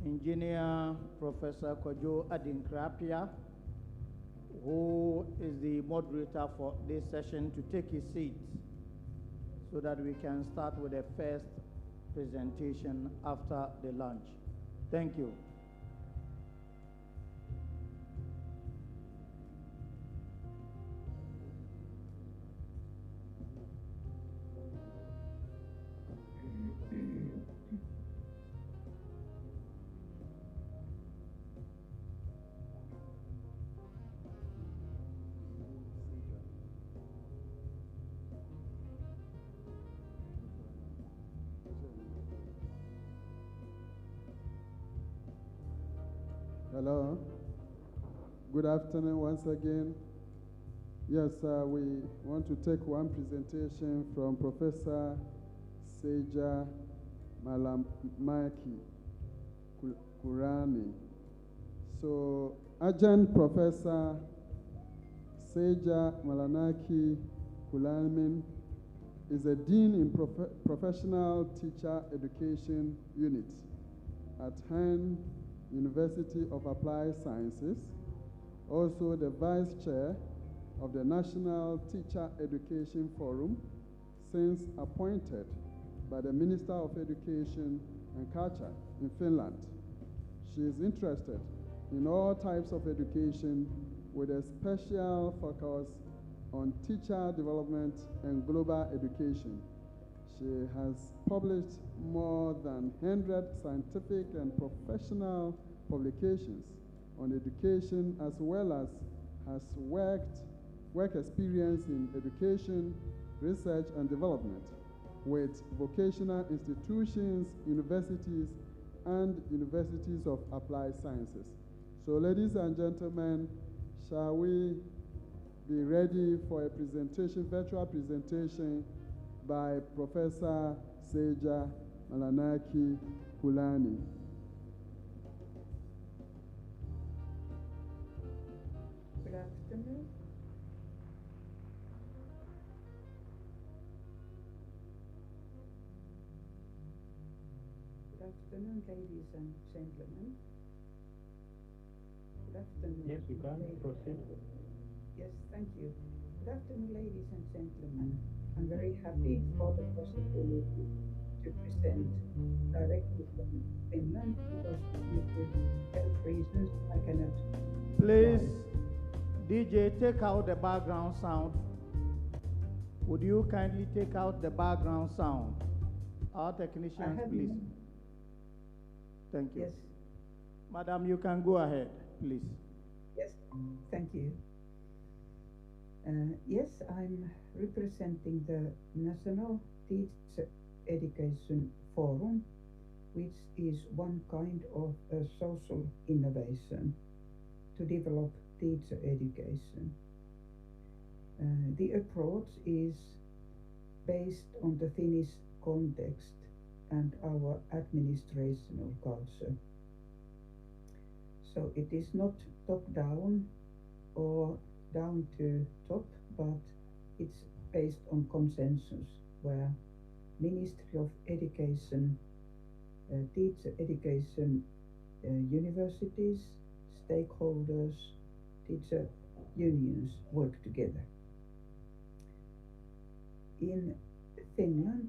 Engineer Professor Kojo Adinkrapia, who is the moderator for this session, to take his seat so that we can start with the first presentation after the lunch. Thank you. Hello. Good afternoon once again. Yes, we want to take one presentation from Professor Seja Malamaki Kurani. So, Adjunct Professor Seja Malanaki Kulamin is a Dean in Professional Teacher Education Unit at Han University of Applied Sciences, also the Vice Chair of the National Teacher Education Forum since appointed by the Minister of Education and Culture in Finland. She is interested in all types of education with a special focus on teacher development and global education. She has published more than 100 scientific and professional publications on education, as well as has work experience in education, research and development with vocational institutions, universities, and universities of applied sciences. So ladies and gentlemen, shall we be ready for a presentation, virtual presentation by Professor Seja Malanaki Kulani. Good afternoon. Good afternoon, ladies and gentlemen. Good afternoon. Yes, you can proceed. Yes, thank you. Good afternoon, ladies and gentlemen. I'm very happy for the possibility to present directly from Finland because due to health reasons I cannot. Please, DJ, take out the background sound. Would you kindly take out the background sound? Our technicians, please. Thank you. Yes. Madam, you can go ahead, please. Yes, thank you. Yes, I'm representing the National Teacher Education Forum, which is one kind of a social innovation to develop teacher education. The approach is based on the Finnish context and our administrational culture. So it is not top-down or down to top, but it's based on consensus where Ministry of Education, teacher education, universities, stakeholders, teacher unions work together. In Finland,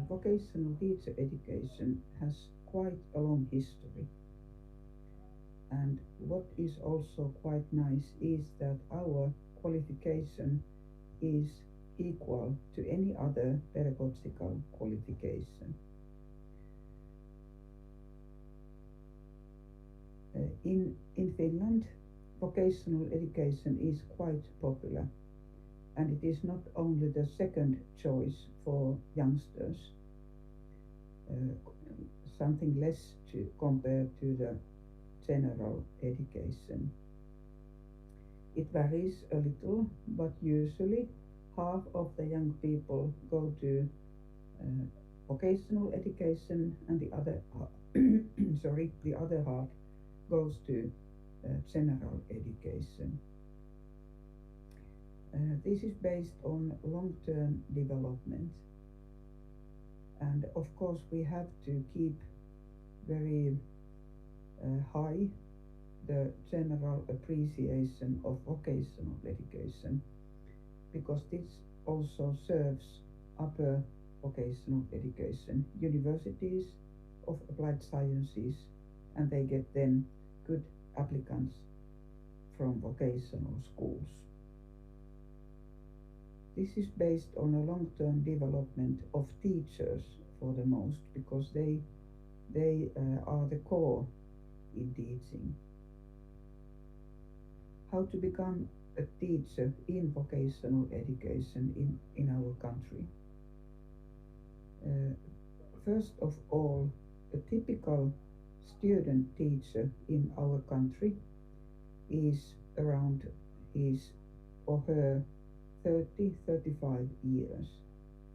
vocational teacher education has quite a long history. And what is also quite nice is that our qualification is equal to any other pedagogical qualification. In Finland, vocational education is quite popular, and it is not only the second choice for youngsters, something less to compare to the general education. It varies a little, but usually half of the young people go to vocational education and the other the other half goes to general education. This is based on long-term development, and of course we have to keep very high the general appreciation of vocational education, because this also serves upper vocational education, universities of applied sciences, and they get then good applicants from vocational schools. This is based on a long-term development of teachers for the most, because they are the core in teaching. How to become a teacher in vocational education in our country? First of all, a typical student teacher in our country is around his or her 30-35 years,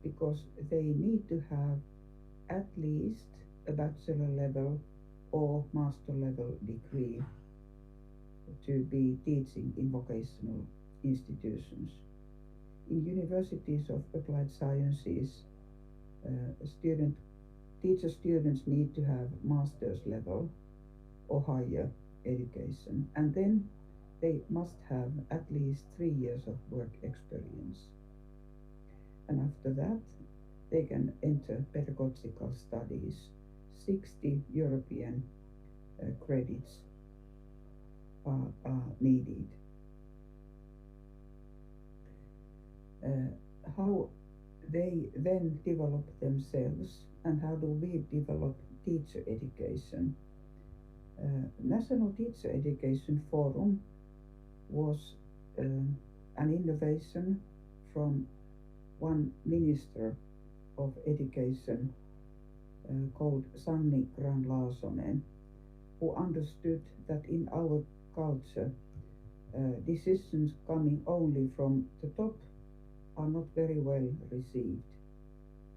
because they need to have at least a bachelor level or master level degree to be teaching in vocational institutions. In universities of applied sciences, teacher students need to have master's level or higher education, and then they must have at least 3 years of work experience. And after that, they can enter pedagogical studies. 60 European credits are needed. How they then develop themselves, and how do we develop teacher education? National Teacher Education Forum was an innovation from one minister of education called Sanni Grahn-Laasonen, who understood that in our culture decisions coming only from the top are not very well received,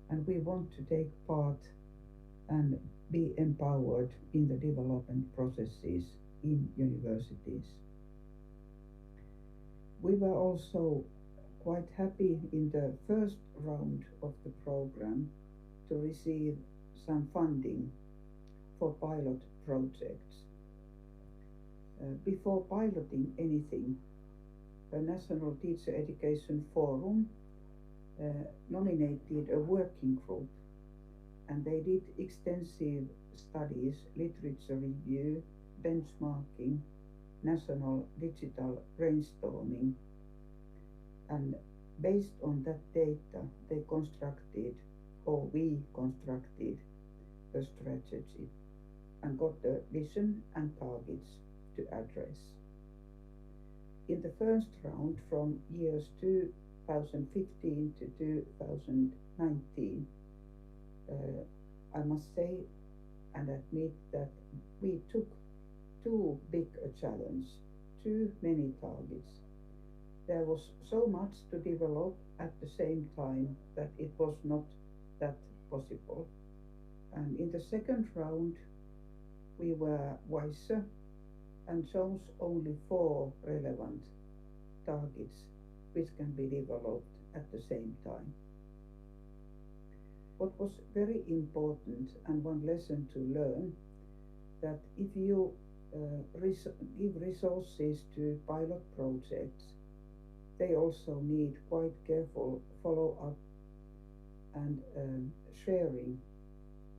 and we want to take part and be empowered in the development processes in universities. We were also quite happy in the first round of the program to receive some funding for pilot projects. Before piloting anything, the National Teacher Education Forum nominated a working group, and they did extensive studies, literature review, benchmarking, national digital brainstorming, and based on that data they constructed, or we constructed, a strategy and got the vision and targets to address. In the first round, from years 2015 to 2019, I must say and admit that we took too big a challenge, too many targets. There was so much to develop at the same time that it was not that possible. And in the second round, we were wiser and chose only 4 relevant targets which can be developed at the same time. What was very important, and one lesson to learn, that if you give resources to pilot projects, they also need quite careful follow-up and sharing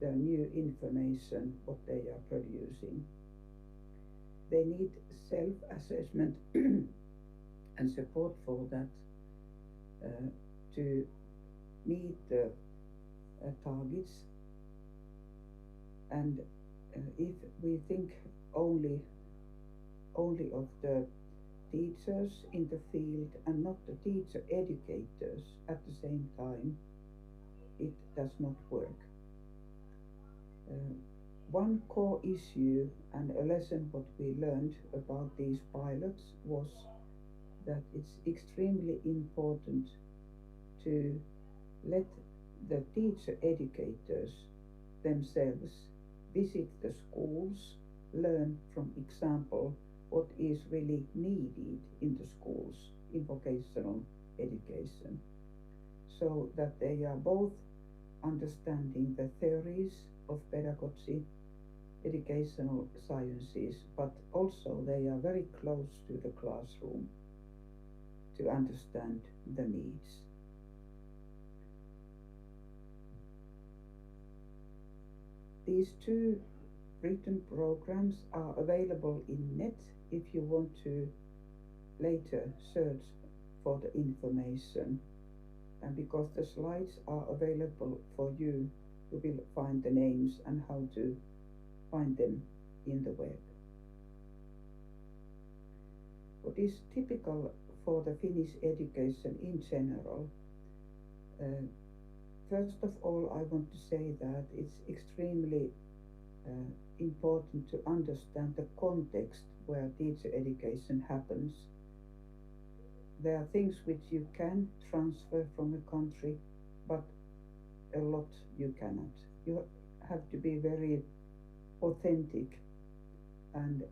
the new information what they are producing. They need self-assessment and support for that to meet the targets. And if we think only of the teachers in the field and not the teacher educators at the same time, it does not work. One core issue and a lesson what we learned about these pilots was that it's extremely important to let the teacher educators themselves visit the schools, learn from example what is really needed in the schools in vocational education, so that they are both understanding the theories of pedagogy educational sciences, but also they are very close to the classroom to understand the needs. These two written programs are available in net if you want to later search for the information. And because the slides are available for you, you will find the names and how to find them in the web. What is typical for the Finnish education in general? First of all, I want to say that it's extremely important to understand the context where teacher education happens. There are things which you can transfer from a country, but a lot you cannot. You have to be very authentic and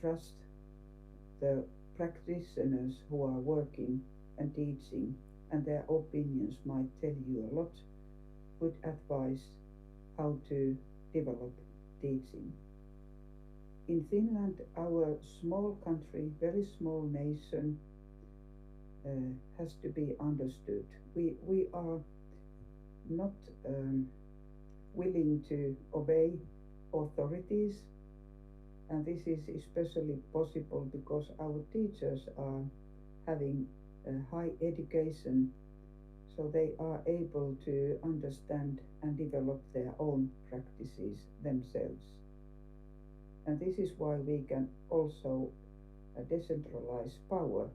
trust the practitioners who are working and teaching, and their opinions might tell you a lot, good advice how to develop teaching. In Finland, our small country, very small nation, has to be understood. We are not willing to obey authorities, and this is especially possible because our teachers are having high education, so they are able to understand and develop their own practices themselves. And this is why we can also decentralize power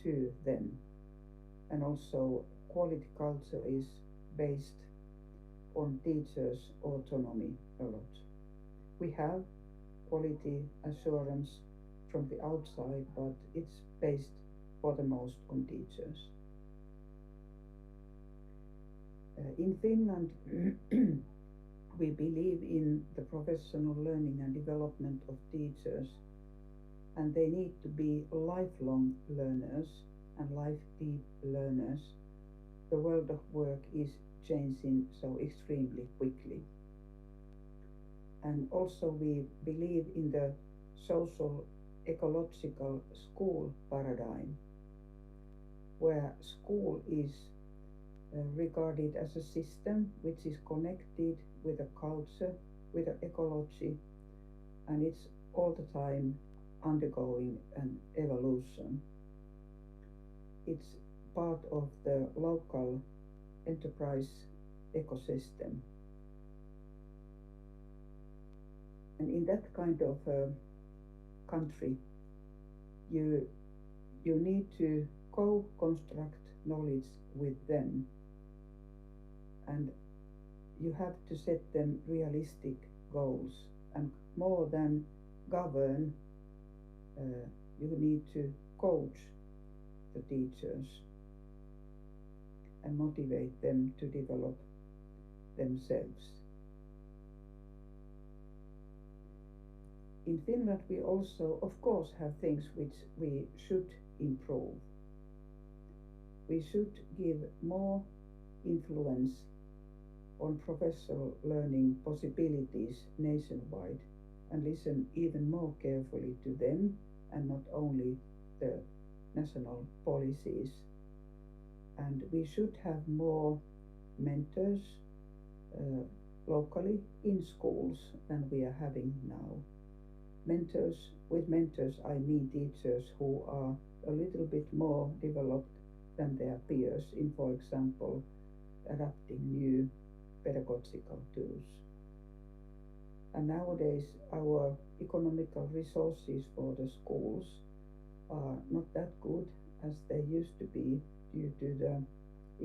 to them. And also quality culture is based on teachers' autonomy a lot. We have quality assurance from the outside, but it's based for the most on teachers. In Finland, we believe in the professional learning and development of teachers, and they need to be lifelong learners and life deep learners. The world of work is changing so extremely quickly. And also we believe in the social ecological school paradigm, where school is regarded as a system which is connected with a culture, with an ecology, and it's all the time undergoing an evolution. It's part of the local enterprise ecosystem. And in that kind of country, you need to co-construct knowledge with them, and you have to set them realistic goals, and more than govern, you need to coach the teachers and motivate them to develop themselves. In Finland, we also, of course, have things which we should improve. We should give more influence on professional learning possibilities nationwide and listen even more carefully to them and not only the national policies. And we should have more mentors locally in schools than we are having now. With mentors I mean teachers who are a little bit more developed than their peers in, for example, adapting new pedagogical tools. And nowadays our economical resources for the schools are not that good as they used to be due to the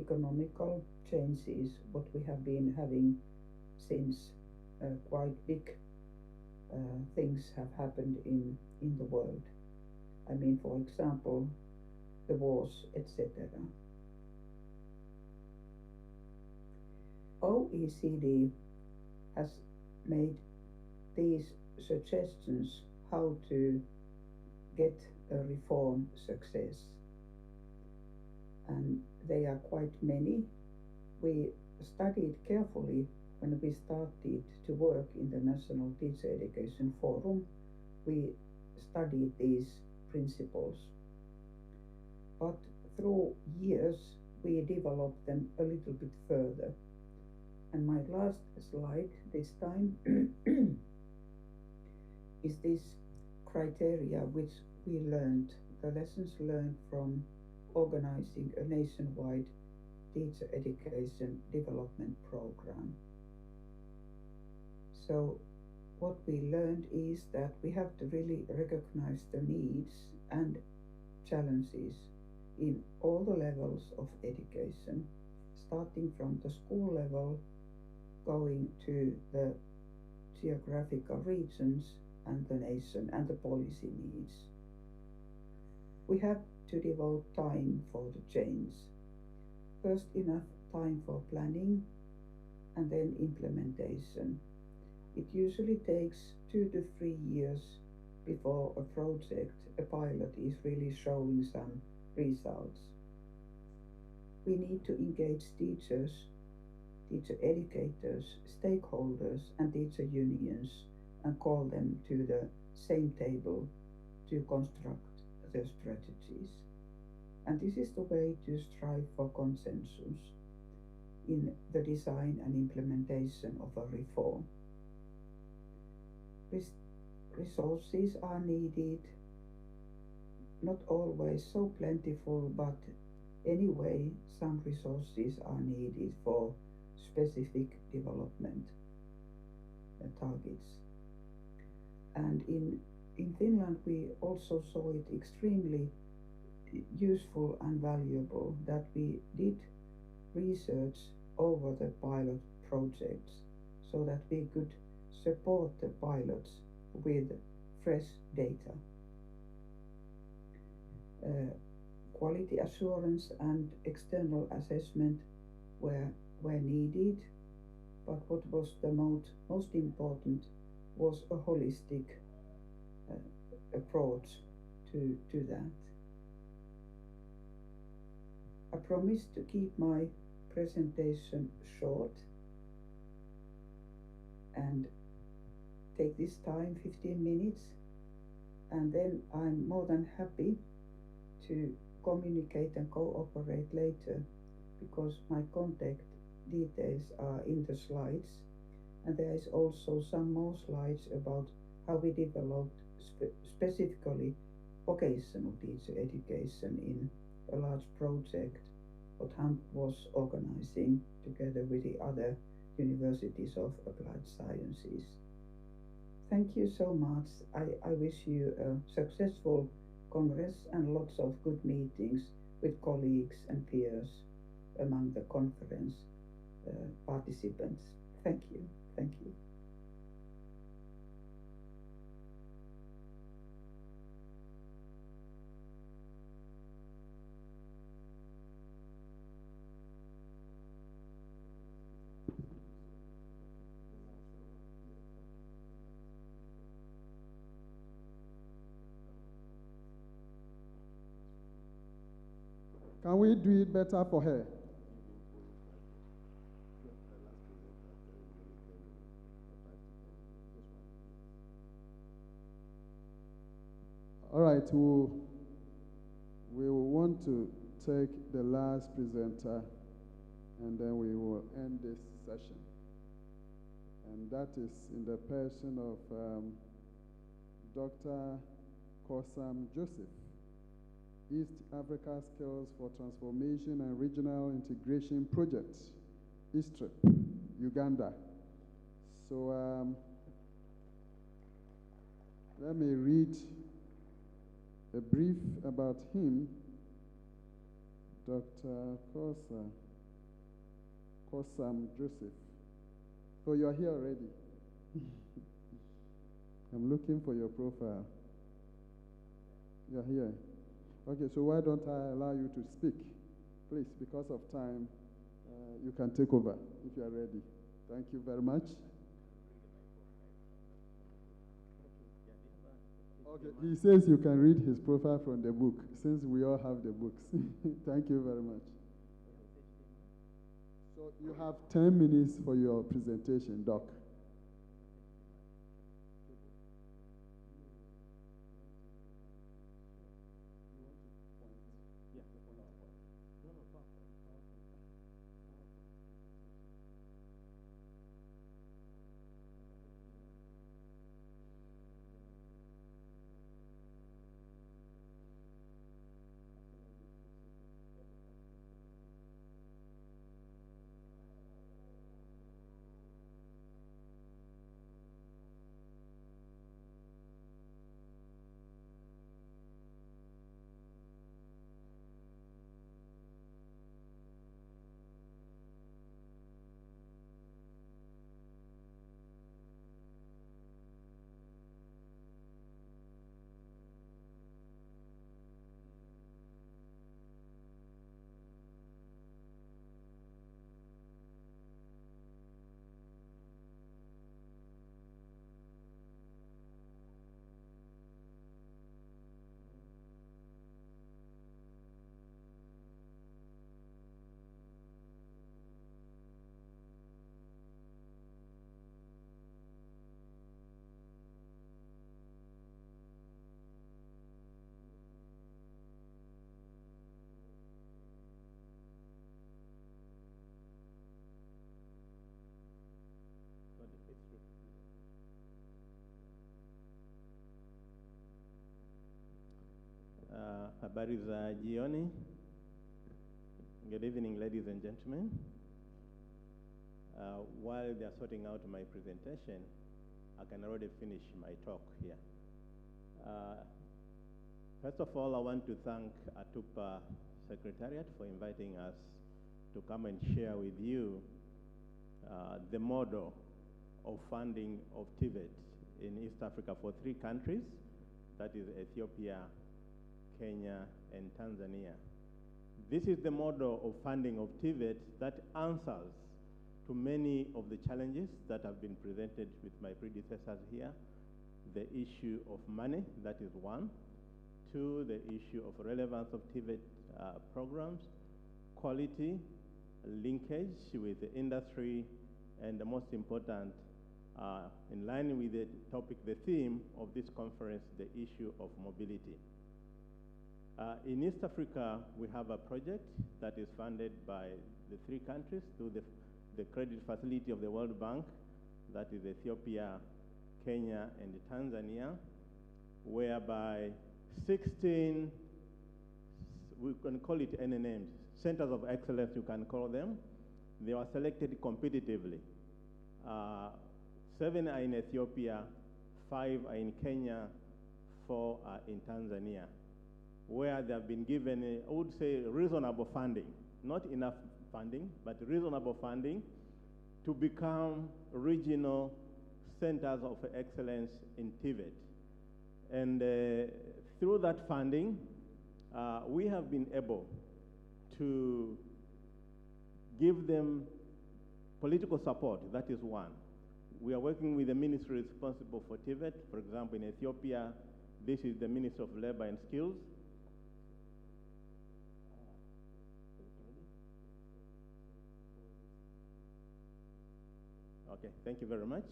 economical changes what we have been having since quite big things have happened in the world. I mean, for example, the wars, etc. OECD has made these suggestions how to get a reform success, and they are quite many. We studied carefully when we started to work in the National Teacher Education Forum, we studied these principles. But through years, we developed them a little bit further. And my last slide this time is this criteria which we learned, the lessons learned from organizing a nationwide teacher education development program. So what we learned is that we have to really recognize the needs and challenges in all the levels of education, starting from the school level, going to the geographical regions and the nation and the policy needs. We have to devote time for the change. First, enough time for planning and then implementation. It usually takes 2 to 3 years before a project, a pilot, is really showing some results. We need to engage teachers, teacher educators, stakeholders, and teacher unions and call them to the same table to construct the strategies. And this is the way to strive for consensus in the design and implementation of a reform. Resources are needed, not always so plentiful, but anyway, some resources are needed for specific development targets. And in Finland, we also saw it extremely useful and valuable that we did research over the pilot projects so that we could support the pilots with fresh data. Quality assurance and external assessment were needed, but what was the most important was a holistic approach to that. I promised to keep my presentation short and take this time, 15 minutes, and then I'm more than happy to communicate and cooperate later, because my contact details are in the slides, and there is also some more slides about how we developed specifically vocational teacher education in a large project what HAMP was organizing together with the other universities of applied sciences. Thank you so much. I wish you a successful Congress and lots of good meetings with colleagues and peers among the conference participants. Thank you. Thank you. Can we do it better for her? All right, we will want to take the last presenter, and then we will end this session. And that is in the person of Dr. Kosam Joseph, East Africa Skills for Transformation and Regional Integration Project, ESTRIP, Uganda. So let me read a brief about him. Dr. Kosam Joseph. So you are here already. I'm looking for your profile. You are here. Okay, so why don't I allow you to speak? Please, because of time, you can take over if you are ready. Thank you very much. Okay, he says you can read his profile from the book, since we all have the books. Thank you very much. So So you have 10 minutes for your presentation, Doc. Habari za jioni. Good evening, ladies and gentlemen. While they are sorting out my presentation, I can already finish my talk here. First of all, I want to thank ATUPA Secretariat for inviting us to come and share with you the model of funding of TVET in East Africa for 3 countries, that is Ethiopia, Kenya, and Tanzania. This is the model of funding of TVET that answers to many of the challenges that have been presented with my predecessors here. The issue of money, that is 1. 2, the issue of relevance of TVET programs, quality, linkage with the industry, and the most important, in line with the topic, the theme of this conference, the issue of mobility. In East Africa, we have a project that is funded by the 3 countries through the credit facility of the World Bank, that is Ethiopia, Kenya, and Tanzania, whereby 16, we can call it any names, centers of excellence you can call them, they were selected competitively. 7 are in Ethiopia, 5 are in Kenya, 4 are in Tanzania, where they have been given, I would say, reasonable funding, not enough funding, but reasonable funding to become regional centers of excellence in TVET. And through that funding, we have been able to give them political support, that is 1. We are working with the ministry responsible for TVET. For example, in Ethiopia, this is the Ministry of Labor and Skills. Okay, thank you very much.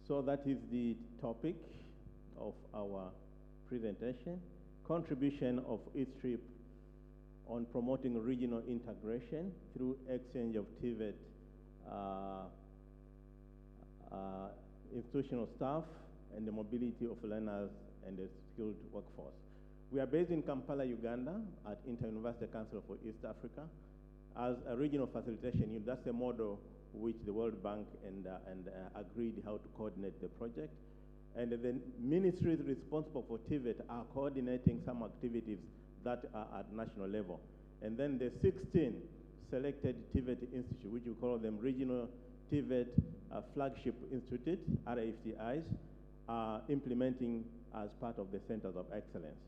So that is the topic of our presentation, contribution of each trip on promoting regional integration through exchange of TVET institutional staff and the mobility of learners and the skilled workforce. We are based in Kampala, Uganda at Inter-University Council for East Africa as a regional facilitation unit. That's the model which the World Bank and agreed how to coordinate the project. And the ministries responsible for TVET are coordinating some activities that are at national level. And then the 16 selected TVET institute, which we call them regional TVET flagship institute, RFTIs, are implementing as part of the centers of excellence.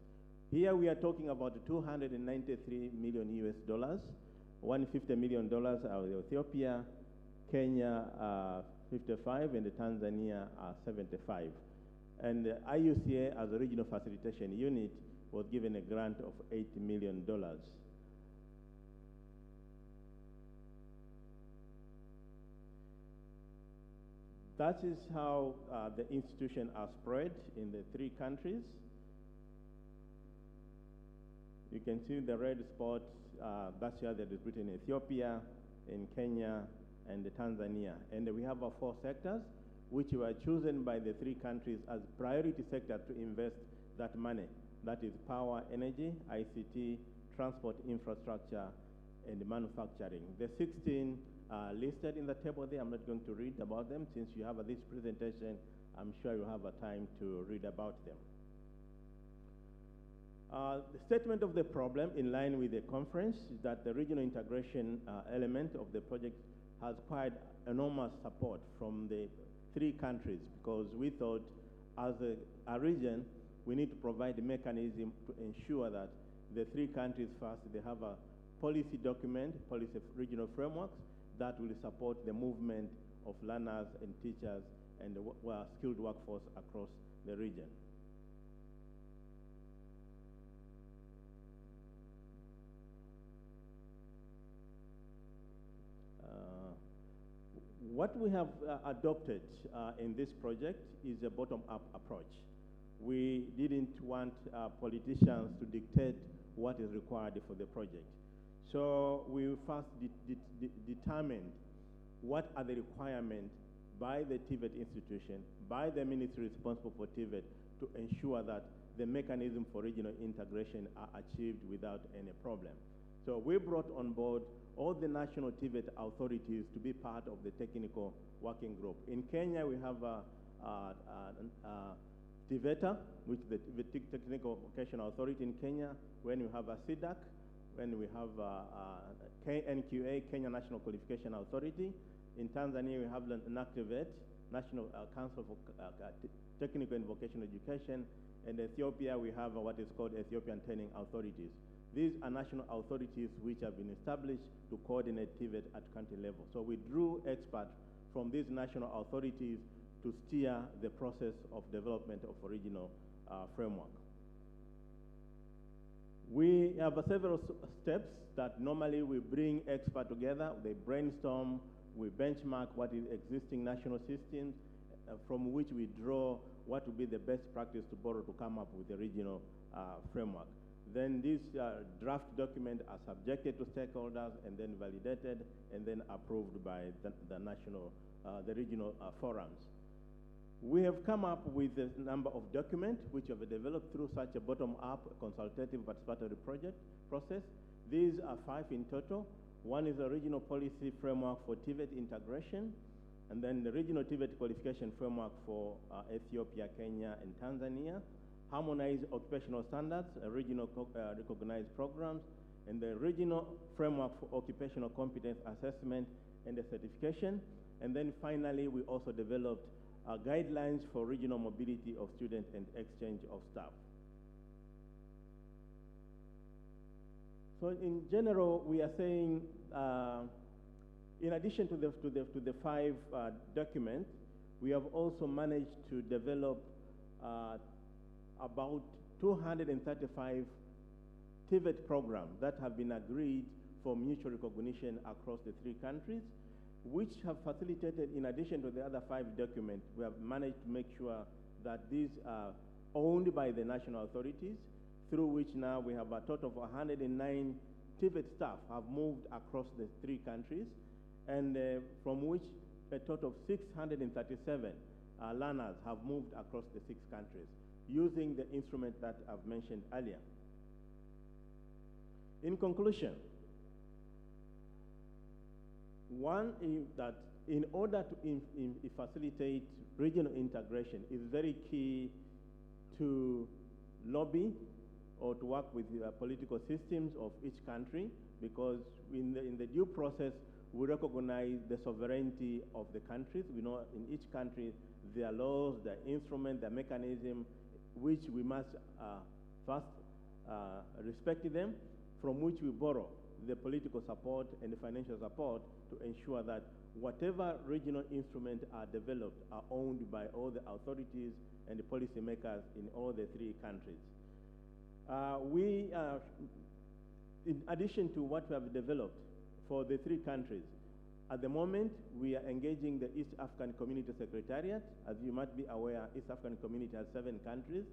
Here we are talking about 293 million US dollars, $150 million out of Ethiopia, Kenya 55, and Tanzania 75. And IUCA, as a regional facilitation unit, was given a grant of $80 million. That is how the institutions are spread in the 3 countries. You can see the red spots, that's here that is written in Ethiopia, in Kenya, and Tanzania. And we have 4 sectors, which were chosen by the 3 countries as priority sectors to invest that money. That is power, energy, ICT, transport infrastructure, and manufacturing. The 16 are listed in the table there. I'm not going to read about them. Since you have this presentation, I'm sure you have a time to read about them. The statement of the problem, in line with the conference, is that the regional integration element of the project has quite enormous support from the 3 countries, because we thought as a region, we need to provide a mechanism to ensure that the 3 countries first, they have a policy document, policy regional frameworks that will support the movement of learners and teachers and the skilled workforce across the region. What we have adopted in this project is a bottom-up approach. We didn't want politicians to dictate what is required for the project. So we first determined what are the requirements by the TVET institution, by the ministry responsible for TVET, to ensure that the mechanism for regional integration are achieved without any problem. So we brought on board all the national TVET authorities to be part of the technical working group. In Kenya, we have TVETA, which is the Technical Vocational Authority in Kenya. When we have a CDAC, when we have KNQA, Kenya National Qualification Authority. In Tanzania, we have NACTVET, National Council for Technical and Vocational Education. In Ethiopia, we have what is called Ethiopian Training Authorities. These are national authorities which have been established to coordinate TVET at country level. So we drew experts from these national authorities to steer the process of development of a regional framework. We have several steps that normally we bring experts together, they brainstorm, we benchmark what is existing national systems, from which we draw what would be the best practice to borrow to come up with a regional framework. Then these draft documents are subjected to stakeholders and then validated and then approved by the regional forums. We have come up with a number of documents which have developed through such a bottom-up consultative participatory process. These are 5 in total. One is a regional policy framework for TVET integration, and then the regional TVET qualification framework for Ethiopia, Kenya, and Tanzania. Harmonized occupational standards, regional recognized programs, and the regional framework for occupational competence assessment and the certification. And then finally, we also developed guidelines for regional mobility of students and exchange of staff. So in general, we are saying, in addition to the 5 documents, we have also managed to develop about 235 TVET programs that have been agreed for mutual recognition across the 3 countries, which have facilitated, in addition to the other 5 documents, we have managed to make sure that these are owned by the national authorities, through which now we have a total of 109 TVET staff have moved across the 3 countries, and from which a total of 637 learners have moved across the 6 countries, using the instrument that I've mentioned earlier. In conclusion, one is that in order to facilitate regional integration, it's very key to lobby or to work with the political systems of each country, because in the due process, we recognize the sovereignty of the countries. We know in each country, their laws, their instruments, their mechanism, which we must first respect them, from which we borrow the political support and the financial support to ensure that whatever regional instruments are developed are owned by all the authorities and the policymakers in all the 3 countries. In addition to what we have developed for the 3 countries, At the moment, we are engaging the East African Community Secretariat. As you might be aware, East African Community has 7 countries.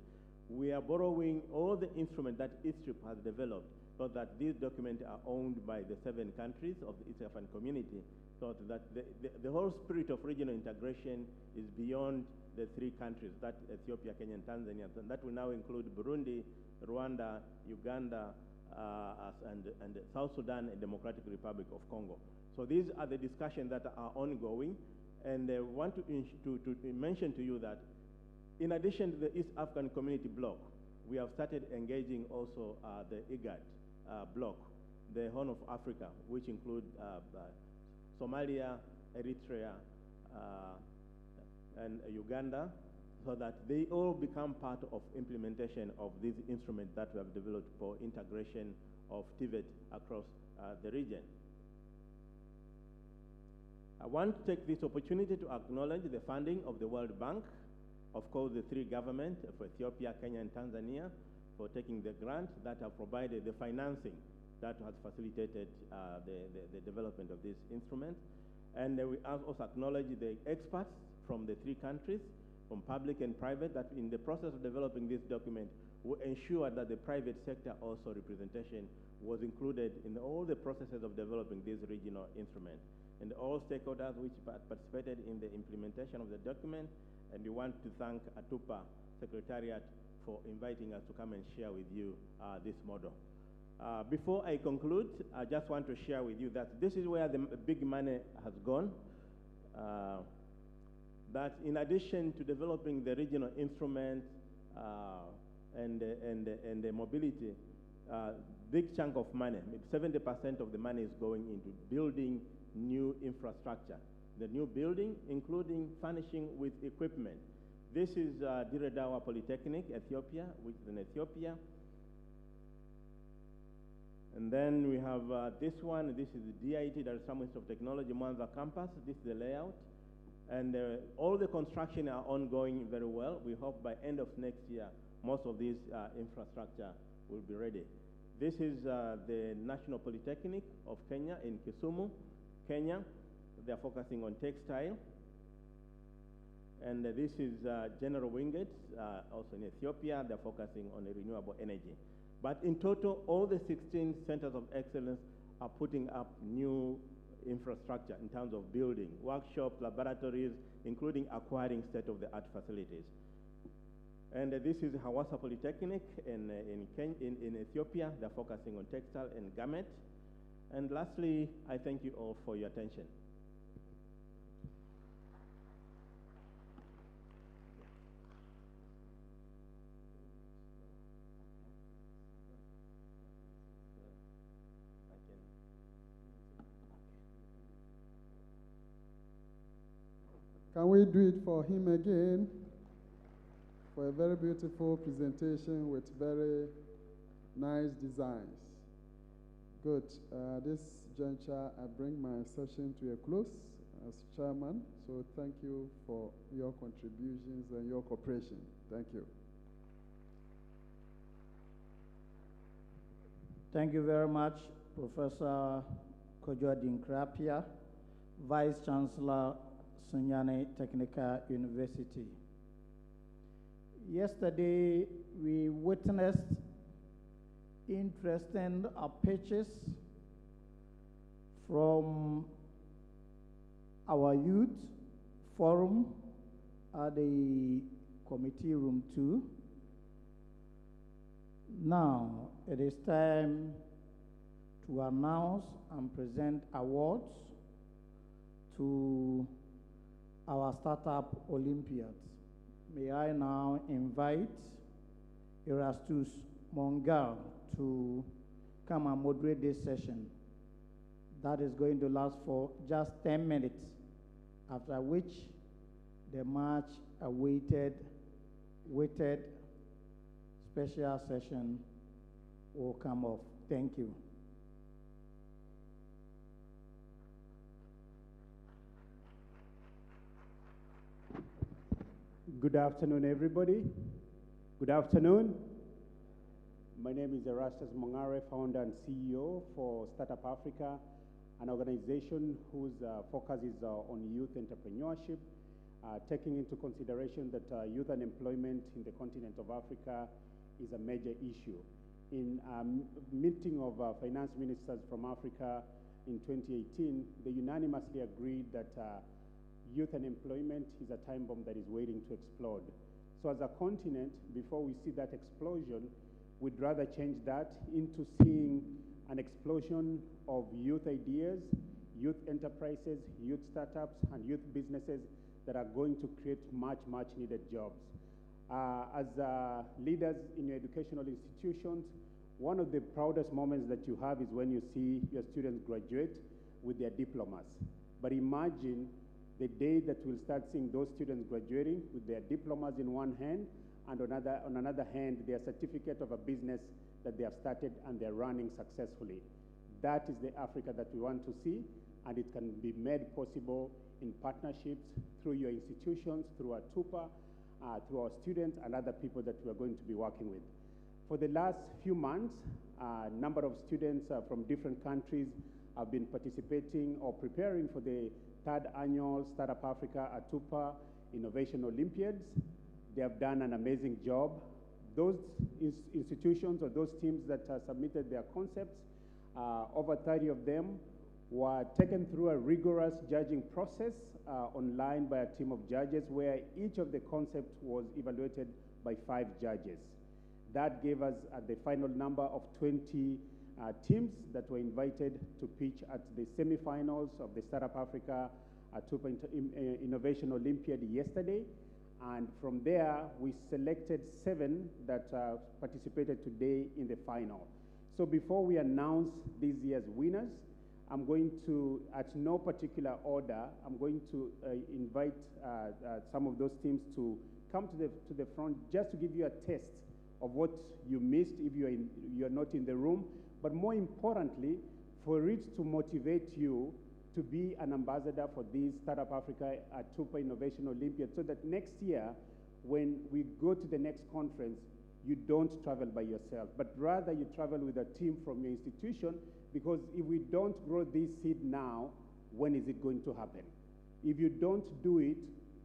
We are borrowing all the instruments that EastRIP has developed so that these documents are owned by the 7 countries of the East African Community, so that the whole spirit of regional integration is beyond the 3 countries, that Ethiopia, Kenya, and Tanzania. And that will now include Burundi, Rwanda, Uganda, and South Sudan and Democratic Republic of Congo. So these are the discussions that are ongoing, and I want to mention to you that in addition to the East African Community bloc, we have started engaging also the IGAD bloc, the Horn of Africa, which include Somalia, Eritrea, and Uganda, so that they all become part of implementation of these instruments that we have developed for integration of TVET across the region. I want to take this opportunity to acknowledge the funding of the World Bank, of course the 3 governments of Ethiopia, Kenya, and Tanzania for taking the grant that have provided the financing that has facilitated the development of this instrument. And we also acknowledge the experts from the 3 countries, from public and private, that in the process of developing this document, we ensure that the private sector also representation was included in all the processes of developing this regional instrument. And all stakeholders which participated in the implementation of the document, and we want to thank ATUPA Secretariat for inviting us to come and share with you this model. Before I conclude, I just want to share with you that this is where the big money has gone. That in addition to developing the regional instruments and the mobility, big chunk of money, 70% of the money is going into building new infrastructure. The new building, including furnishing with equipment. This is Dire Dawa Polytechnic, Ethiopia, which is in Ethiopia. And then we have this one. This is the DIT, Dar es Salaam Institute of Technology, Mwanza campus. This is the layout. And all the construction are ongoing very well. We hope by end of next year, most of this infrastructure will be ready. This is the National Polytechnic of Kenya in Kisumu, Kenya. They are focusing on textile. And this is General Wingate, also in Ethiopia. They're focusing on renewable energy. But in total, all the 16 centers of excellence are putting up new infrastructure in terms of building, workshops, laboratories, including acquiring state-of-the-art facilities. And this is Hawassa Polytechnic in Ethiopia. They're focusing on textile and garment. And lastly, I thank you all for your attention. Can we do it for him again? For a very beautiful presentation with very nice designs. Good. This juncture, I bring my session to a close as chairman. So thank you for your contributions and your cooperation. Thank you. Thank you very much, Professor Kojo Adinkrapia, Vice Chancellor, Sunyani Technical University. Yesterday, we witnessed interesting pitches from our youth forum at the committee room 2. Now, it is time to announce and present awards to our startup Olympiads. May I now invite Erastus Mongal to come and moderate this session. That is going to last for just 10 minutes, after which the much awaited special session will come off. Thank you. Good afternoon, everybody. Good afternoon. My name is Erastus Mongare, founder and CEO for Startup Africa. an organization whose focus is on youth entrepreneurship, taking into consideration that youth unemployment in the continent of Africa is a major issue. In a meeting of finance ministers from Africa in 2018, they unanimously agreed that youth unemployment is a time bomb that is waiting to explode. So as a continent, before we see that explosion, we'd rather change that into seeing an explosion of youth ideas, youth enterprises, youth startups, and youth businesses that are going to create much, much needed jobs. As leaders in your educational institutions, one of the proudest moments that you have is when you see your students graduate with their diplomas. But imagine the day that we'll start seeing those students graduating with their diplomas in one hand, and on another hand, their certificate of a business that they have started and they're running successfully. That is the Africa that we want to see, and it can be made possible in partnerships through your institutions, through our TUPA, through our students and other people that we are going to be working with. For the last few months, a number of students from different countries have been participating or preparing for the 3rd annual Startup Africa Atupa Innovation Olympiads. They have done an amazing job. Those institutions or those teams that submitted their concepts, over 30 of them were taken through a rigorous judging process online by a team of judges where each of the concepts was evaluated by 5 judges. That gave us the final number of 20 teams that were invited to pitch at the semifinals of the Startup Africa Atupa Innovation Olympiad yesterday. And from there, we selected 7 that participated today in the final. So before we announce this year's winners, I'm going to, at no particular order, I'm going to invite some of those teams to come to the front just to give you a taste of what you missed if you're not in the room, but more importantly, for it to motivate you to be an ambassador for this Startup Africa Atupa Innovation Olympiad, so that next year, when we go to the next conference, you don't travel by yourself, but rather you travel with a team from your institution, because if we don't grow this seed now, when is it going to happen? If you don't do it,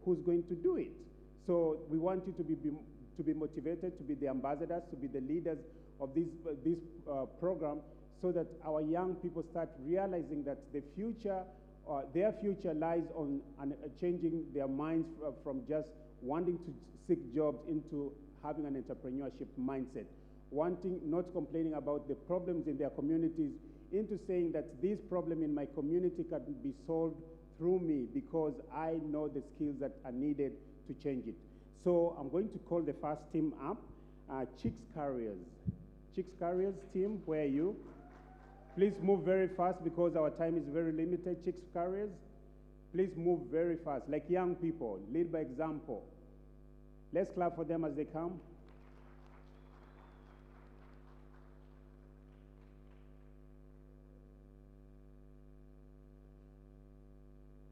who's going to do it? So we want you to be motivated, to be the ambassadors, to be the leaders of this program, so that our young people start realizing that the future, their future lies on changing their minds from just wanting to seek jobs into having an entrepreneurship mindset, not complaining about the problems in their communities, into saying that this problem in my community can be solved through me because I know the skills that are needed to change it. So I'm going to call the first team up, Chicks Carriers. Chicks Carriers team, where are you? Please move very fast because our time is very limited. Chicks Carriers, please move very fast, like young people, lead by example. Let's clap for them as they come.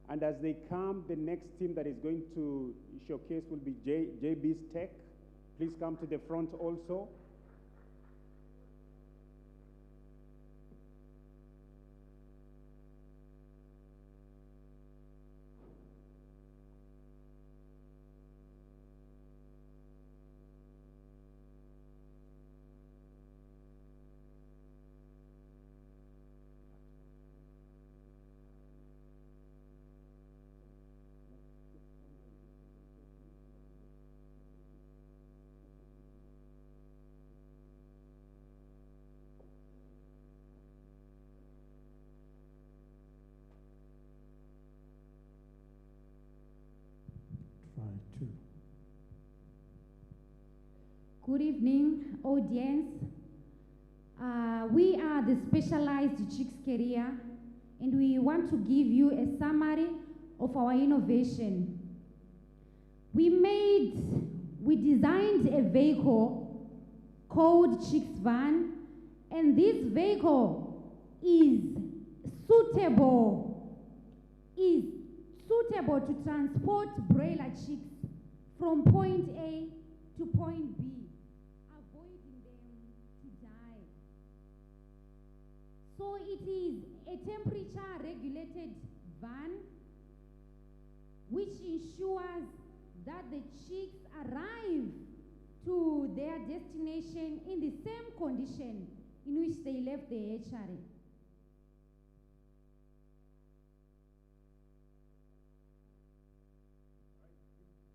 And as they come, the next team that is going to showcase will be JB's Tech. Please come to the front also. Good evening, audience. We are the Specialized Chicks Career, and we want to give you a summary of our innovation. We designed a vehicle called Chicks Van, and this vehicle is suitable to transport broiler chicks from point A to point B, avoiding them to die. So it is a temperature regulated van which ensures that the chicks arrive to their destination in the same condition in which they left the hatchery.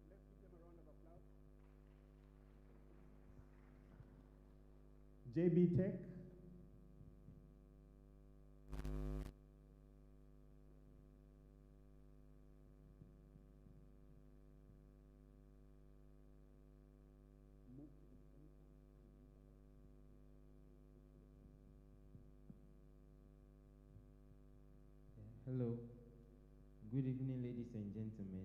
Let's give them a round of applause. JB Tech. Hello. Good evening, ladies and gentlemen.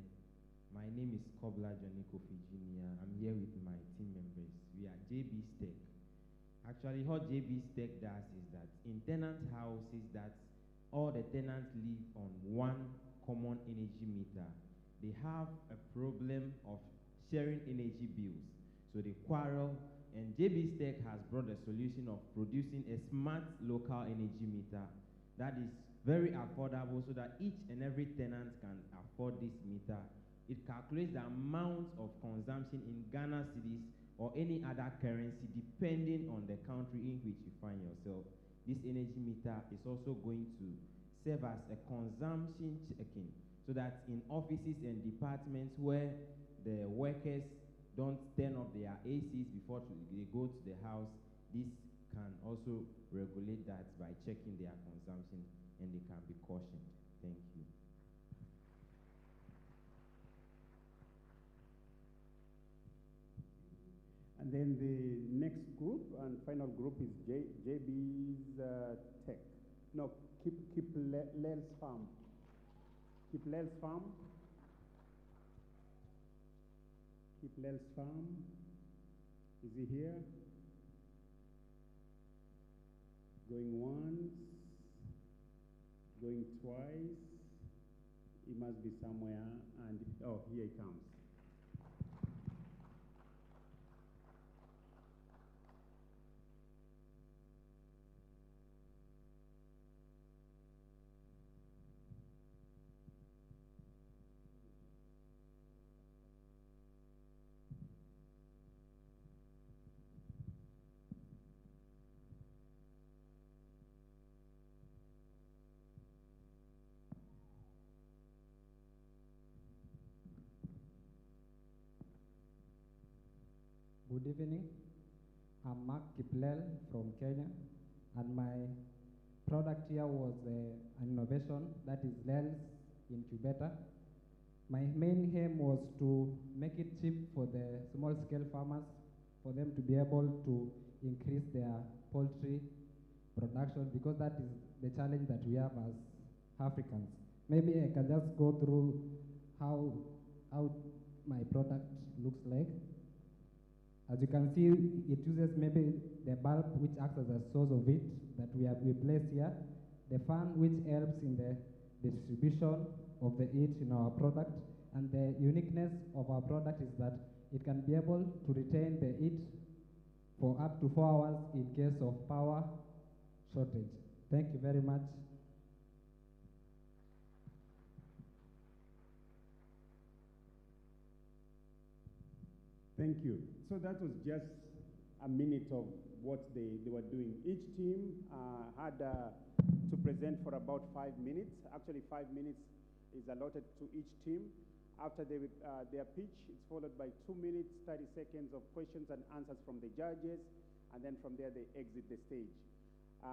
My name is Kobla Johnny Kofi Jr. I'm here with my team members. We are JB Tech. Actually, what JB Tech does is that in tenant houses that all the tenants live on one common energy meter, they have a problem of sharing energy bills. So they quarrel, and JB Tech has brought a solution of producing a smart local energy meter that is very affordable so that each and every tenant can afford this meter. It calculates the amount of consumption in Ghana cedis or any other currency depending on the country in which you find yourself. This energy meter is also going to serve as a consumption checking so that in offices and departments where the workers don't turn off their ACs before they go to the house, this can also regulate that by checking their consumption, and they can be cautioned. Thank you. And then the next group and final group is JB's Tech. No, Lel's Farm. Lel's Farm. Lel's Farm. Is he here? Going once, going twice. He must be somewhere, and oh, here he comes. Good evening. I'm Mark Kiplel from Kenya, and my product here was an innovation that is Lel's Incubator. My main aim was to make it cheap for the small-scale farmers, for them to be able to increase their poultry production, because that is the challenge that we have as Africans. Maybe I can just go through how my product looks like. As you can see, it uses maybe the bulb, which acts as a source of heat that we place here, the fan, which helps in the distribution of the heat in our product, and the uniqueness of our product is that it can be able to retain the heat for up to 4 hours in case of power shortage. Thank you very much. Thank you. So that was just a minute of what they were doing. Each team had to present for about 5 minutes. Actually, 5 minutes is allotted to each team. After their pitch, it's followed by 2 minutes, 30 seconds of questions and answers from the judges, and then from there they exit the stage.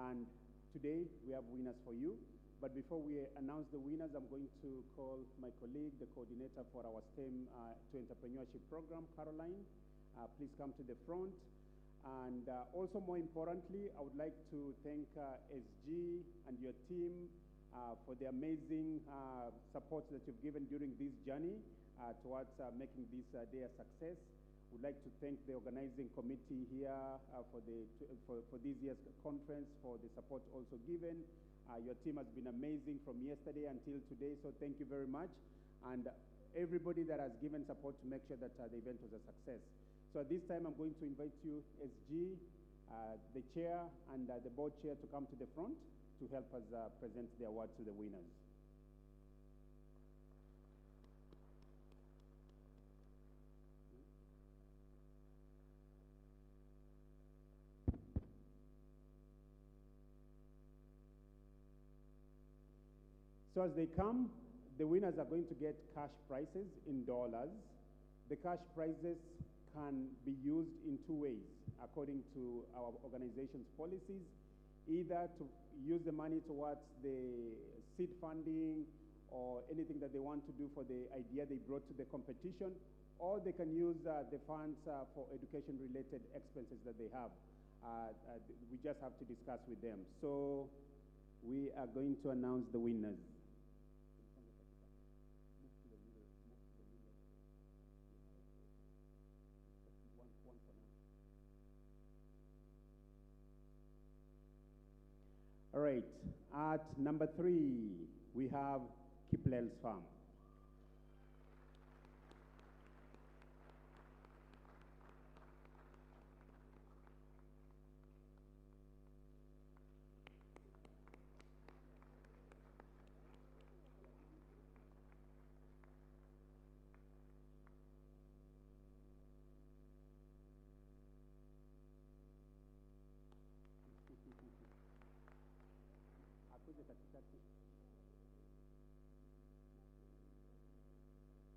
And today we have winners for you. But before we announce the winners, I'm going to call my colleague, the coordinator for our STEM to Entrepreneurship program, Caroline. Please come to the front. And also, more importantly, I would like to thank SG and your team for the amazing support that you've given during this journey towards making this day a success. We'd like to thank the organizing committee here for this year's conference, for the support also given. Your team has been amazing from yesterday until today, so thank you very much. And everybody that has given support to make sure that the event was a success. So at this time, I'm going to invite you, SG, the chair and the board chair, to come to the front to help us present the award to the winners. So as they come, the winners are going to get cash prizes in dollars. The cash prizes can be used in two ways, according to our organization's policies, either to use the money towards the seed funding or anything that they want to do for the idea they brought to the competition, or they can use the funds for education-related expenses that they have. We just have to discuss with them. So we are going to announce the winners. All right, at number 3, we have Kiplel's Farm.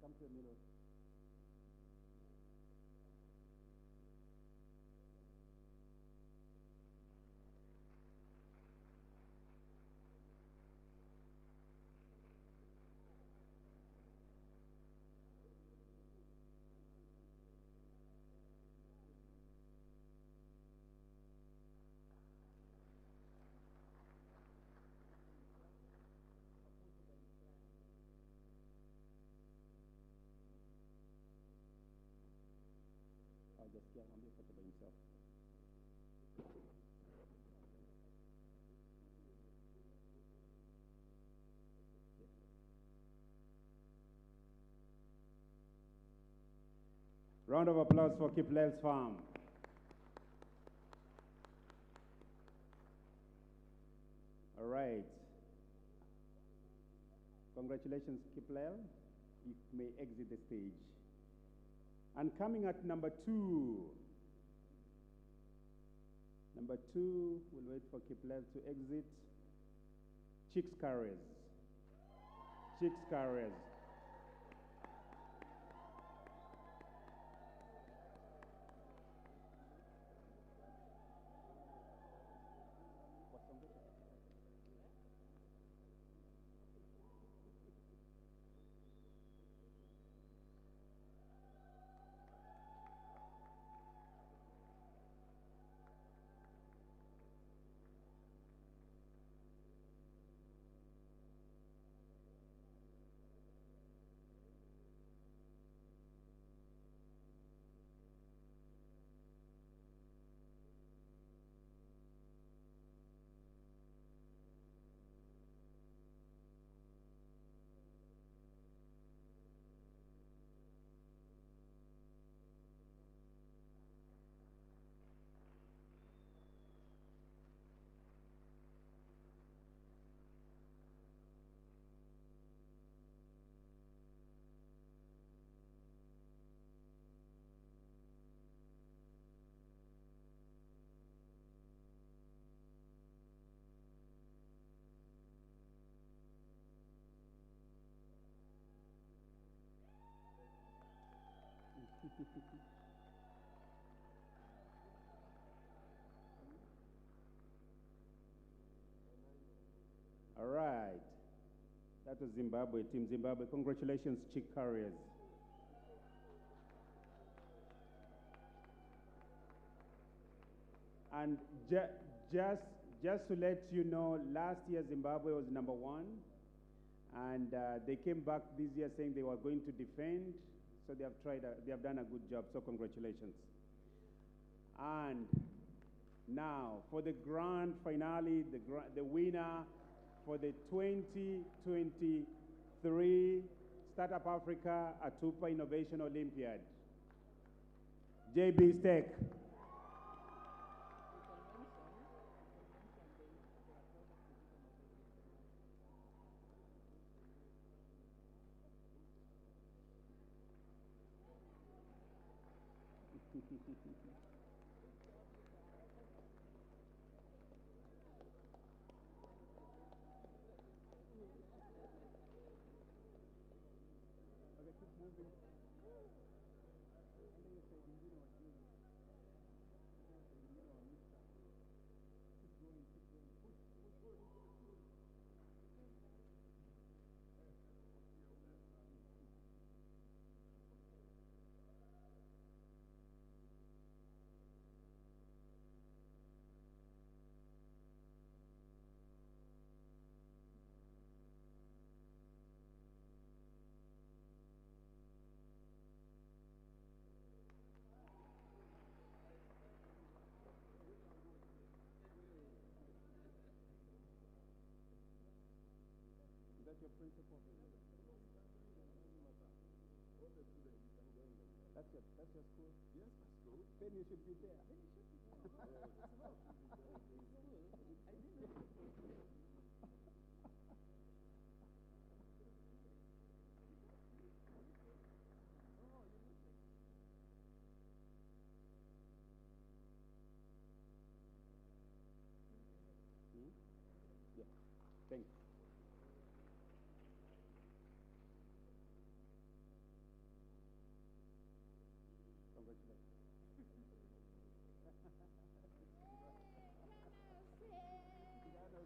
Come to the middle. Just get on by himself. Round of applause for Kiplel's Farm. All right. Congratulations, Kiplel. You may exit the stage. And coming at number 2. Number 2, we'll wait for Kiplel to exit. Chicks Carriers. Chicks Carriers. All right. That was Zimbabwe, Team Zimbabwe. Congratulations, Chick Carriers. And just to let you know, last year Zimbabwe was number 1. And they came back this year saying they were going to defend. So they have done a good job. So congratulations. And now for the grand finale, the winner for the 2023 Startup Africa Atupa Innovation Olympiad, JB Tech. Is that your principal? That's your school? Yes, my school. Then you should be there. Yeah. Thank you.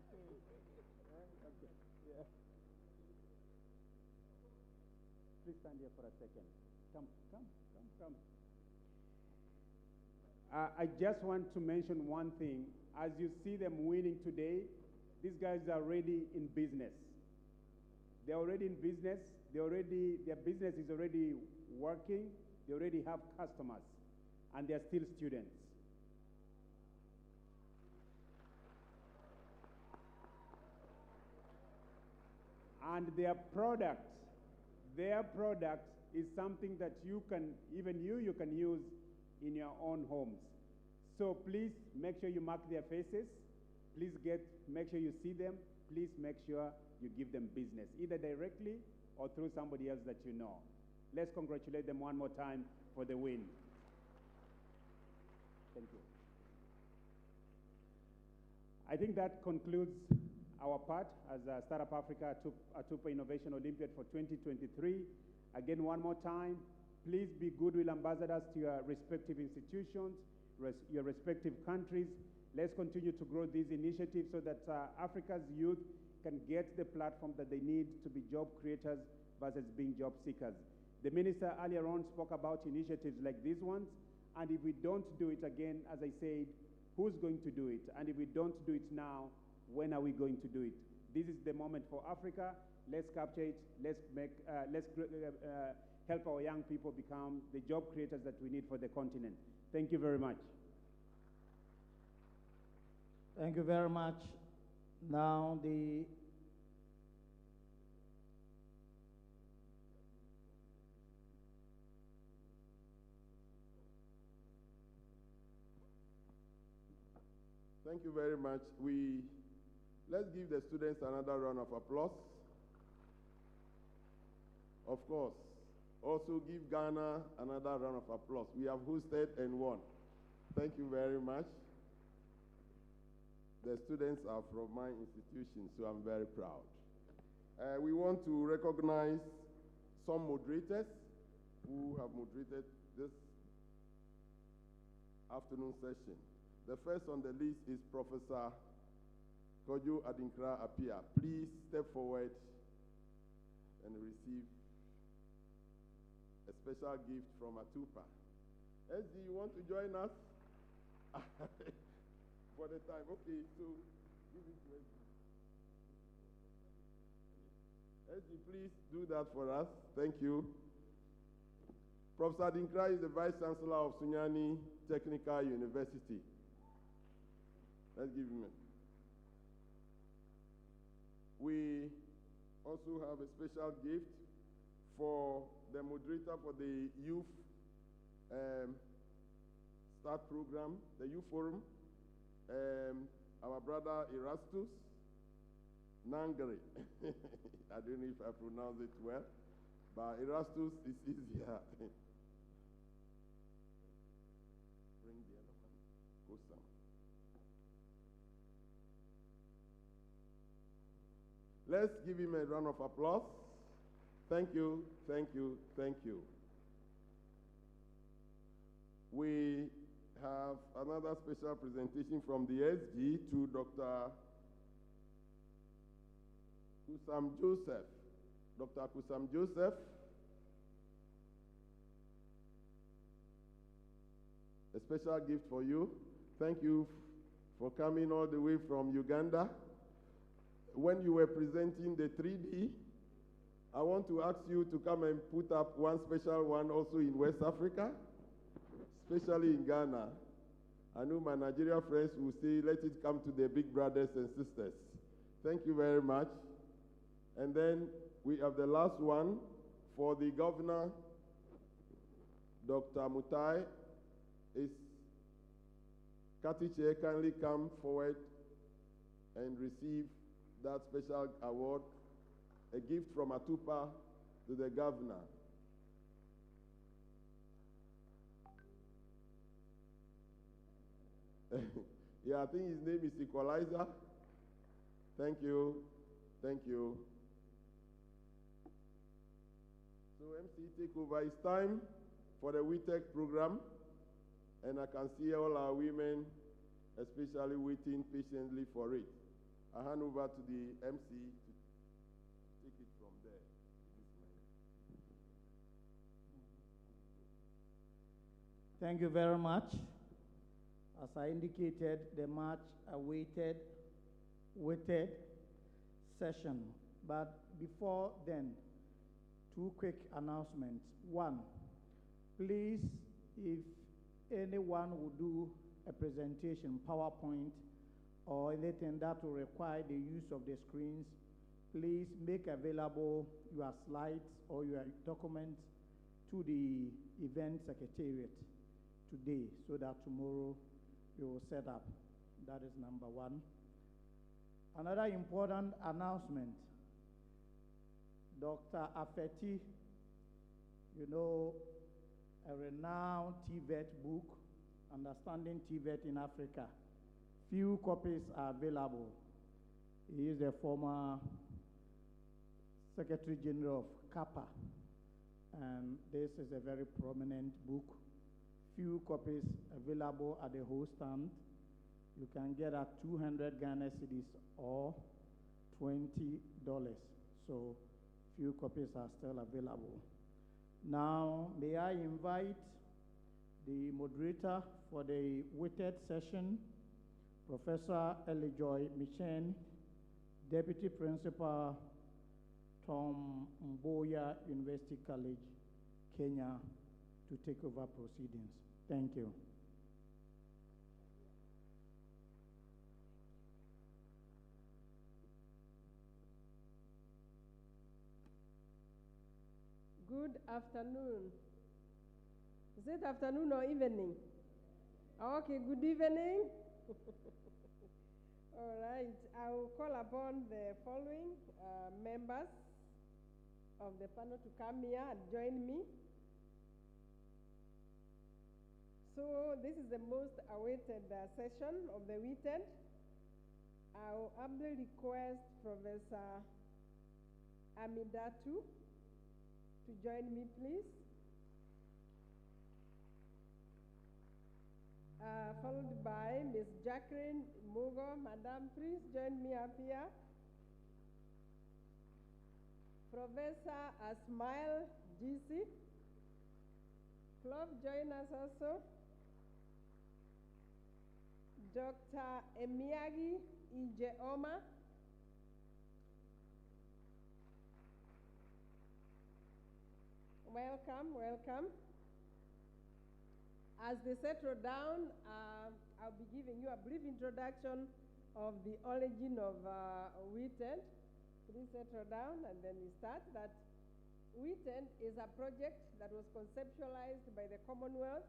Congratulations. Okay. Yeah. Please stand here for a second. Come. I just want to mention one thing. As you see them winning today, these guys are already in business. They're already in business. Their business is already working. They already have customers, and they're still students. And their product is something that you can use in your own homes. So please make sure you mark their faces. Please make sure you see them. Please make sure you give them business, either directly or through somebody else that you know. Let's congratulate them one more time for the win. Thank you. I think that concludes our part as Startup Africa Atupa Innovation Olympiad for 2023. Again, one more time, please be goodwill ambassadors to your respective institutions, your respective countries. Let's continue to grow these initiatives so that Africa's youth can get the platform that they need to be job creators versus being job seekers. The minister earlier on spoke about initiatives like these ones, and if we don't do it again, as I said, who's going to do it? And if we don't do it now, when are we going to do it? This is the moment for Africa. Let's capture it. Let's help our young people become the job creators that we need for the continent. Thank you very much. Thank you very much. Now Thank you very much. Let's give the students another round of applause. Of course, also give Ghana another round of applause. We have hosted and won. Thank you very much. The students are from my institution, so I'm very proud. We want to recognize some moderators who have moderated this afternoon session. The first on the list is Professor Kojo Adinkra Appiah. Please step forward and receive a special gift from Atupa. SG, you want to join us? For the time. Okay, so give it to SG. SG, please do that for us. Thank you. Professor Adinkra is the Vice Chancellor of Sunyani Technical University. Let's give him a. We also have a special gift for the moderator for the Youth Start Program, the Youth Forum, our brother Erastus Nangere. I don't know if I pronounce it well, but Erastus is easier. Kusam. Let's give him a round of applause. Thank you, thank you, thank you. We have another special presentation from the SG to Dr. Kusam Joseph. Dr. Kusam Joseph. A special gift for you. Thank you for coming all the way from Uganda. When you were presenting the 3D, I want to ask you to come and put up one special one also in West Africa, especially in Ghana. I know my Nigerian friends will say, let it come to the big brothers and sisters. Thank you very much. And then we have the last one for the governor, Dr. Mutai. Is Kati Chair kindly come forward and receive that special award, a gift from Atupa to the governor. Yeah, I think his name is Equalizer. Thank you. Thank you. So MC, take over. It's time for the WeTech program. And I can see all our women, especially waiting patiently for it. I hand over to the MC to take it from there. Thank you very much. As I indicated, the much awaited, waited session. But before then, two quick announcements. One, please, if anyone will do a presentation, PowerPoint, or anything that will require the use of the screens, please make available your slides or your documents to the event secretariat today so that tomorrow we will set up. That is number one. Another important announcement, Dr. Afeti, you know, a renowned TVET book, Understanding TVET in Africa. Few copies are available. He is the former Secretary General of CAPA, and this is a very prominent book. Few copies available at the whole stand. You can get at 200 Ghana cedis or $20. So few copies are still available. Now, may I invite the moderator for the WeTech session, Professor Elijoy Michen, Deputy Principal, Tom Mboya University College, Kenya, to take over proceedings. Thank you. Good afternoon. Is it afternoon or evening? Okay, good evening. All right, I will call upon the following members of the panel to come here and join me. So this is the most awaited session of the weekend. I will humbly request Professor Amidatu to join me, please. Followed by Ms. Jacqueline Mugo. Madam, please join me up here. Professor Asmail GC. Club, join us also. Dr. Emiagi Ijeoma. Welcome, welcome. As they settle down, I'll be giving you a brief introduction of the origin of WeTend. Please settle down and then we start. That WeTend is a project that was conceptualized by the Commonwealth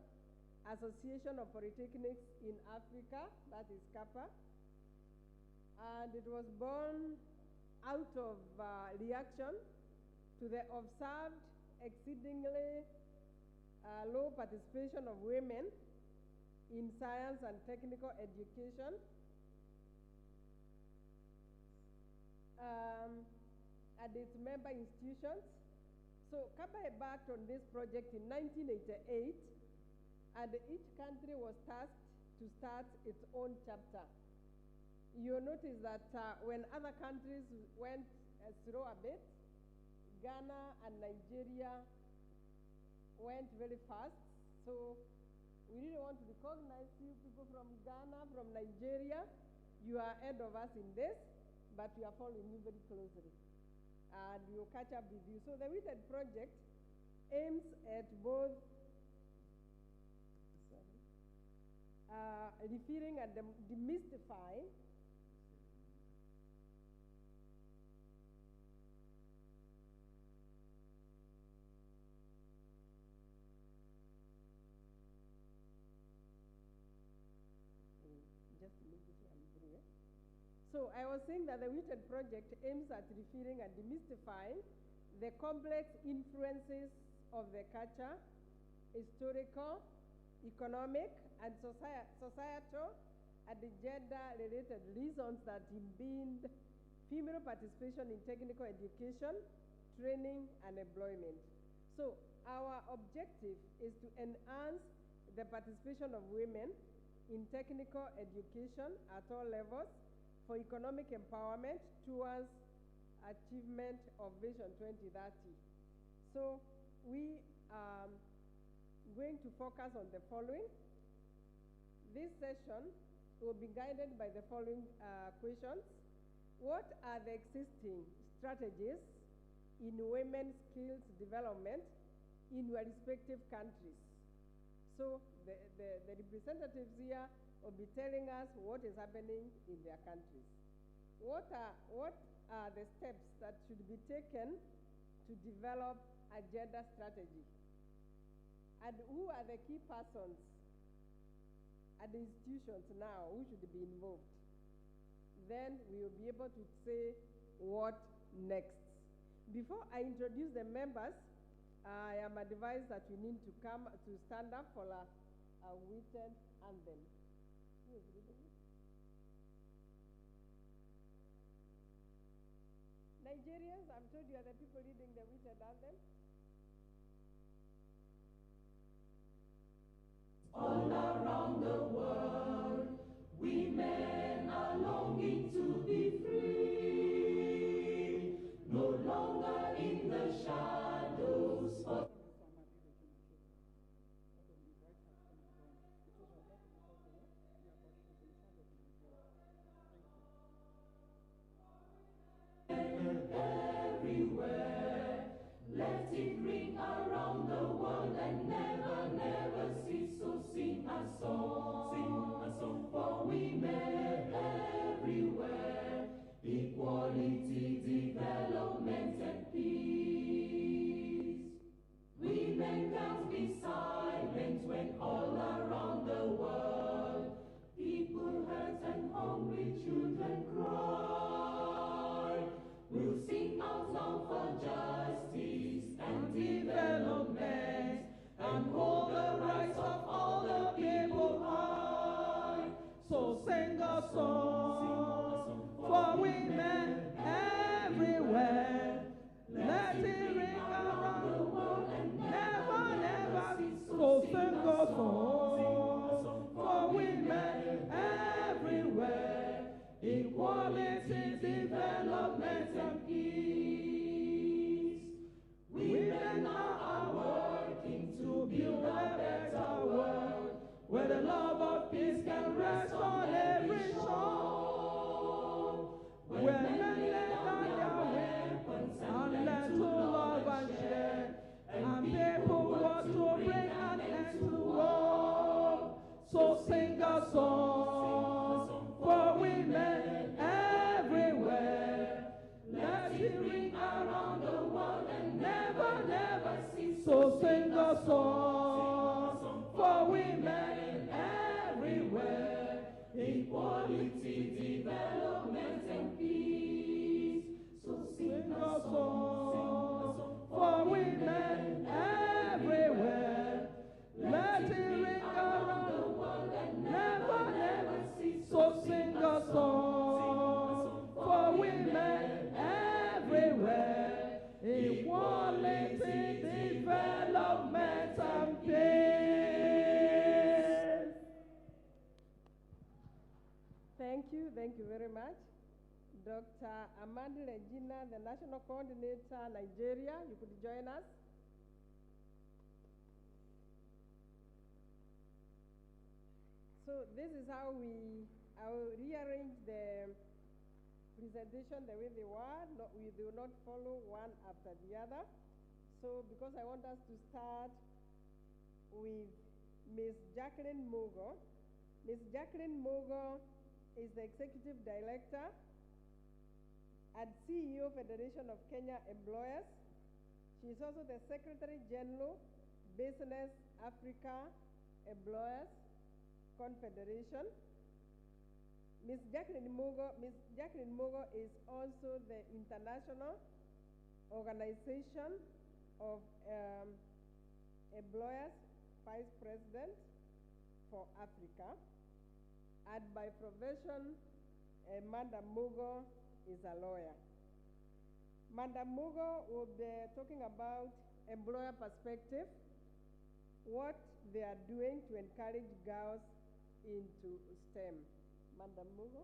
Association of Polytechnics in Africa, that is CAPA. And it was born out of reaction to the observed exceedingly low participation of women in science and technical education. At its member institutions. So Kaba embarked on this project in 1988, and each country was tasked to start its own chapter. You'll notice that when other countries went slow a bit, Ghana and Nigeria went very fast. So we really want to recognize you people from Ghana, from Nigeria. You are ahead of us in this, but we are following you very closely. And we'll catch up with you. So the WITED project aims at both referring and demystifying just immediately I'm through, eh? So I was saying that the WITED project aims at referring and demystifying the complex influences of the culture, historical, economic, and societal, and the gender-related reasons that impede female participation in technical education, training, and employment. So our objective is to enhance the participation of women in technical education at all levels, for economic empowerment towards achievement of Vision 2030. So we are going to focus on the following. This session will be guided by the following questions. What are the existing strategies in women's skills development in your respective countries? So the representatives here will be telling us what is happening in their countries. What are the steps that should be taken to develop a gender strategy? And who are the key persons at the institutions now who should be involved? Then we will be able to say what next. Before I introduce the members, I am advised that you need to stand up for a WITED anthem. Who is reading it? Nigerians, I'm told you are the people reading the WITED anthem. All around the world, women are longing to be free, no longer in the shadows of everywhere. Let it ring around the world and never, never cease. So sing a song for women everywhere. Equality, development, and peace. Women can't be silent when all around the world people hurt and hungry children cry. We'll sing out loud for justice and development and hold the rights of all the people high. So sing a song for women everywhere. Let it ring around the world and never, never cease. So sing a song for women everywhere. Equality, development, and peace. Women now are working to build a better world where the love of peace can rest on every shore. Where men lay down their weapons and learn to love and share, and people want to bring an end to war. So sing a song for women everywhere. Let it ring around the world and never, never cease. So sing a song for women everywhere. Equality, development, and peace. So sing a song for women everywhere. Let it ring around the world and you very much. Dr. Amadi Regina, the National Coordinator, Nigeria, you could join us. So this is how I will rearrange the presentation the way they were. No, we do not follow one after the other. So because I want us to start with Ms. Jacqueline Mogo. Ms. Jacqueline Mogo is the Executive Director and CEO, Federation of Kenya Employers. She is also the Secretary General, Business Africa Employers Confederation. Ms. Jacqueline Mogo is also the International Organization of Employers Vice President for Africa. And by profession, Madam Mogo is a lawyer. Madam Mogo will be talking about employer perspective, what they are doing to encourage girls into STEM. Madam Mogo.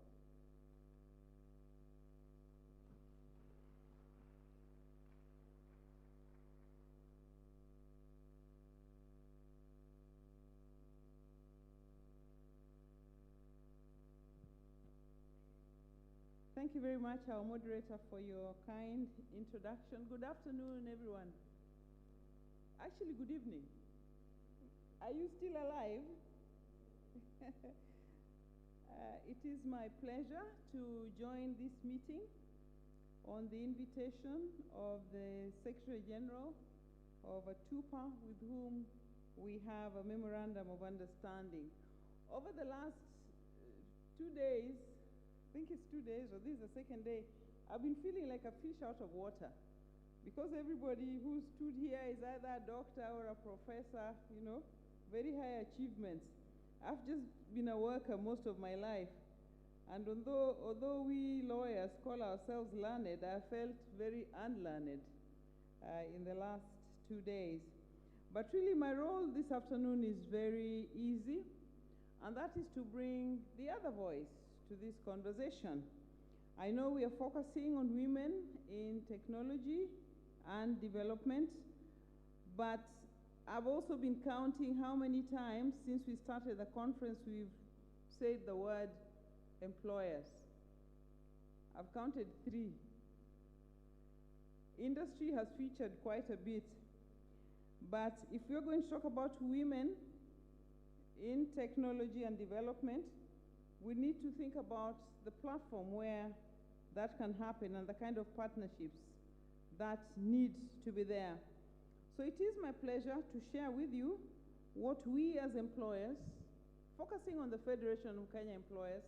Thank you very much, our moderator, for your kind introduction. Good afternoon, everyone. Actually, good evening. Are you still alive? It is my pleasure to join this meeting on the invitation of the Secretary General of TUPA, with whom we have a memorandum of understanding. Over the last 2 days, I think it's 2 days, or this is the second day, I've been feeling like a fish out of water, because everybody who stood here is either a doctor or a professor, you know, very high achievements. I've just been a worker most of my life, and although we lawyers call ourselves learned, I felt very unlearned in the last 2 days. But really my role this afternoon is very easy, and that is to bring the other voice to this conversation. I know we are focusing on women in technology and development, but I've also been counting how many times since we started the conference we've said the word employers. I've counted 3. Industry has featured quite a bit, but if we're going to talk about women in technology and development, we need to think about the platform where that can happen and the kind of partnerships that need to be there. So it is my pleasure to share with you what we as employers, focusing on the Federation of Kenya Employers,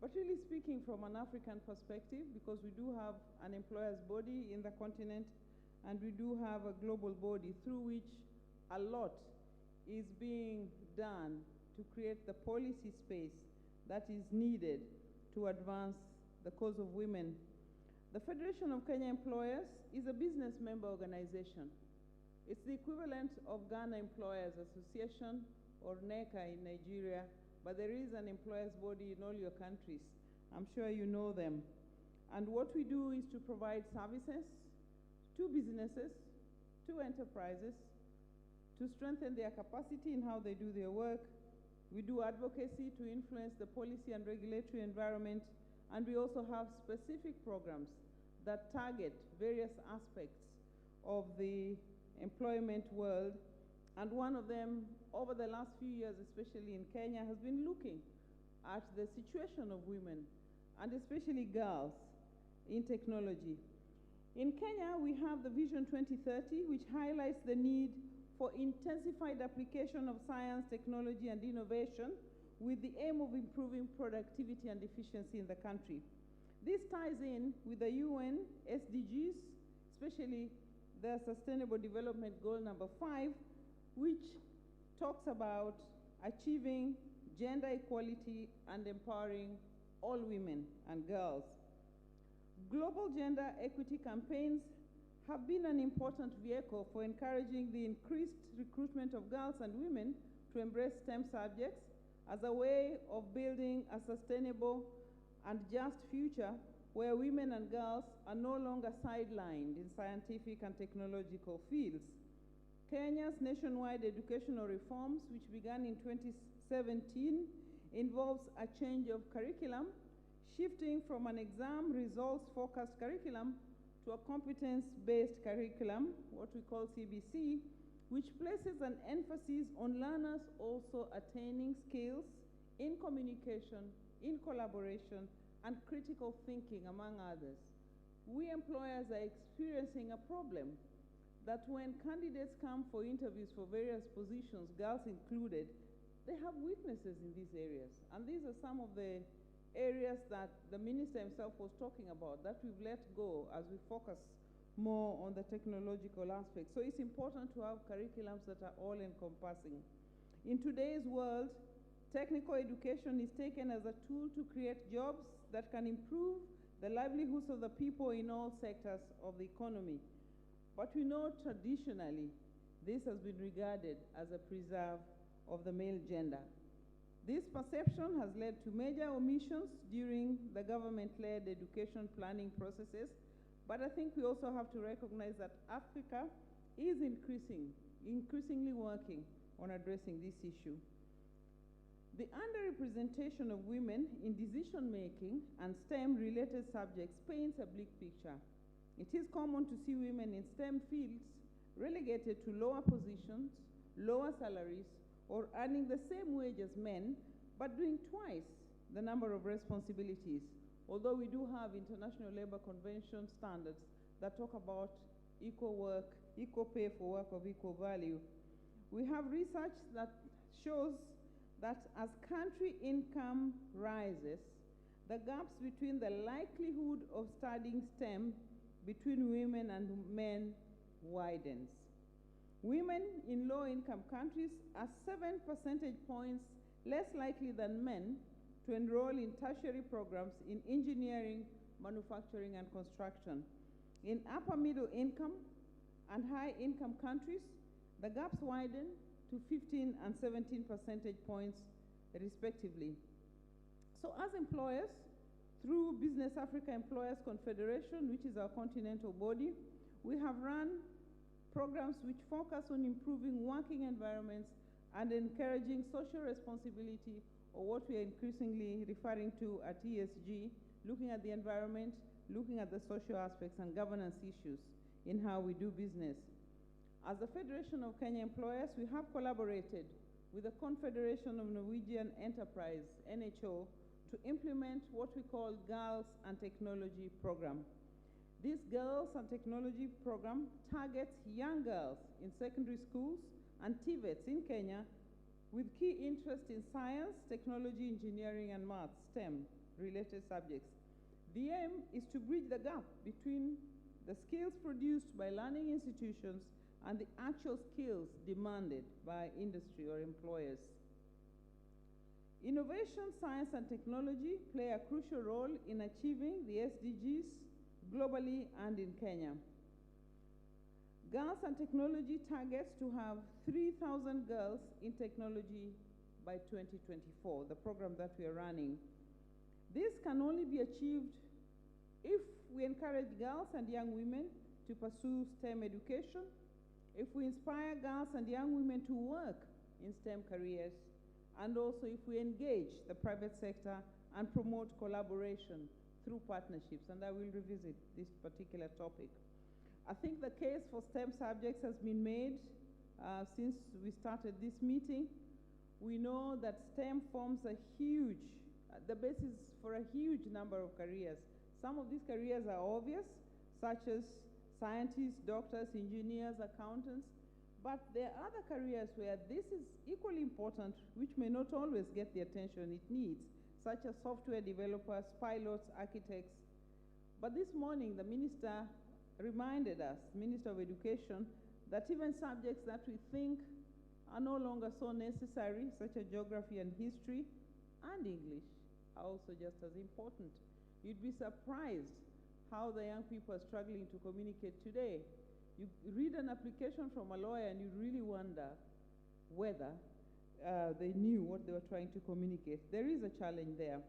but really speaking from an African perspective, because we do have an employers body in the continent, and we do have a global body through which a lot is being done to create the policy space that is needed to advance the cause of women. The Federation of Kenya Employers is a business member organization. It's the equivalent of Ghana Employers Association or NECA in Nigeria, but there is an employers body in all your countries. I'm sure you know them. And what we do is to provide services to businesses, to enterprises, to strengthen their capacity in how they do their work. We do advocacy to influence the policy and regulatory environment, and we also have specific programs that target various aspects of the employment world. And one of them, over the last few years, especially in Kenya, has been looking at the situation of women, and especially girls, in technology. In Kenya, we have the Vision 2030, which highlights the need for intensified application of science, technology, and innovation with the aim of improving productivity and efficiency in the country. This ties in with the UN SDGs, especially the Sustainable Development Goal number 5, which talks about achieving gender equality and empowering all women and girls. Global gender equity campaigns have been an important vehicle for encouraging the increased recruitment of girls and women to embrace STEM subjects as a way of building a sustainable and just future where women and girls are no longer sidelined in scientific and technological fields. Kenya's nationwide educational reforms, which began in 2017, involves a change of curriculum, shifting from an exam results-focused curriculum to a competence-based curriculum, what we call CBC, which places an emphasis on learners also attaining skills in communication, in collaboration, and critical thinking, among others. We employers are experiencing a problem that when candidates come for interviews for various positions, girls included, they have weaknesses in these areas. And these are some of the areas that the minister himself was talking about that we've let go as we focus more on the technological aspect. So it's important to have curriculums that are all-encompassing. In today's world, technical education is taken as a tool to create jobs that can improve the livelihoods of the people in all sectors of the economy. But we know traditionally this has been regarded as a preserve of the male gender. This perception has led to major omissions during the government-led education planning processes, but I think we also have to recognize that Africa is increasingly working on addressing this issue. The underrepresentation of women in decision-making and STEM-related subjects paints a bleak picture. It is common to see women in STEM fields relegated to lower positions, lower salaries, or earning the same wage as men, but doing twice the number of responsibilities, although we do have International Labor Convention standards that talk about equal work, equal pay for work of equal value. We have research that shows that as country income rises, the gaps between the likelihood of studying STEM between women and men widens. Women in low-income countries are 7 percentage points less likely than men to enroll in tertiary programs in engineering, manufacturing, and construction. In upper middle income and high income countries, the gaps widen to 15 and 17 percentage points respectively. So as employers, through Business Africa Employers Confederation, which is our continental body, we have run programs which focus on improving working environments and encouraging social responsibility, or what we are increasingly referring to at ESG, looking at the environment, looking at the social aspects and governance issues in how we do business. As the Federation of Kenya Employers, we have collaborated with the Confederation of Norwegian Enterprise, NHO, to implement what we call Girls and Technology Program. This Girls and Technology Program targets young girls in secondary schools and TVETs in Kenya with key interest in science, technology, engineering, and maths, STEM-related subjects. The aim is to bridge the gap between the skills produced by learning institutions and the actual skills demanded by industry or employers. Innovation, science, and technology play a crucial role in achieving the SDGs globally and in Kenya. Girls and Technology targets to have 3,000 girls in technology by 2024, the program that we are running. This can only be achieved if we encourage girls and young women to pursue STEM education, if we inspire girls and young women to work in STEM careers, and also if we engage the private sector and promote collaboration through partnerships, and I will revisit this particular topic. I think the case for STEM subjects has been made since we started this meeting. We know that STEM forms the basis for a huge number of careers. Some of these careers are obvious, such as scientists, doctors, engineers, accountants, but there are other careers where this is equally important, which may not always get the attention it needs, such as software developers, pilots, architects. But this morning, the minister reminded us, Minister of Education, that even subjects that we think are no longer so necessary, such as geography and history and English, are also just as important. You'd be surprised how the young people are struggling to communicate today. You read an application from a lawyer and you really wonder whether they knew what they were trying to communicate. There is a challenge there.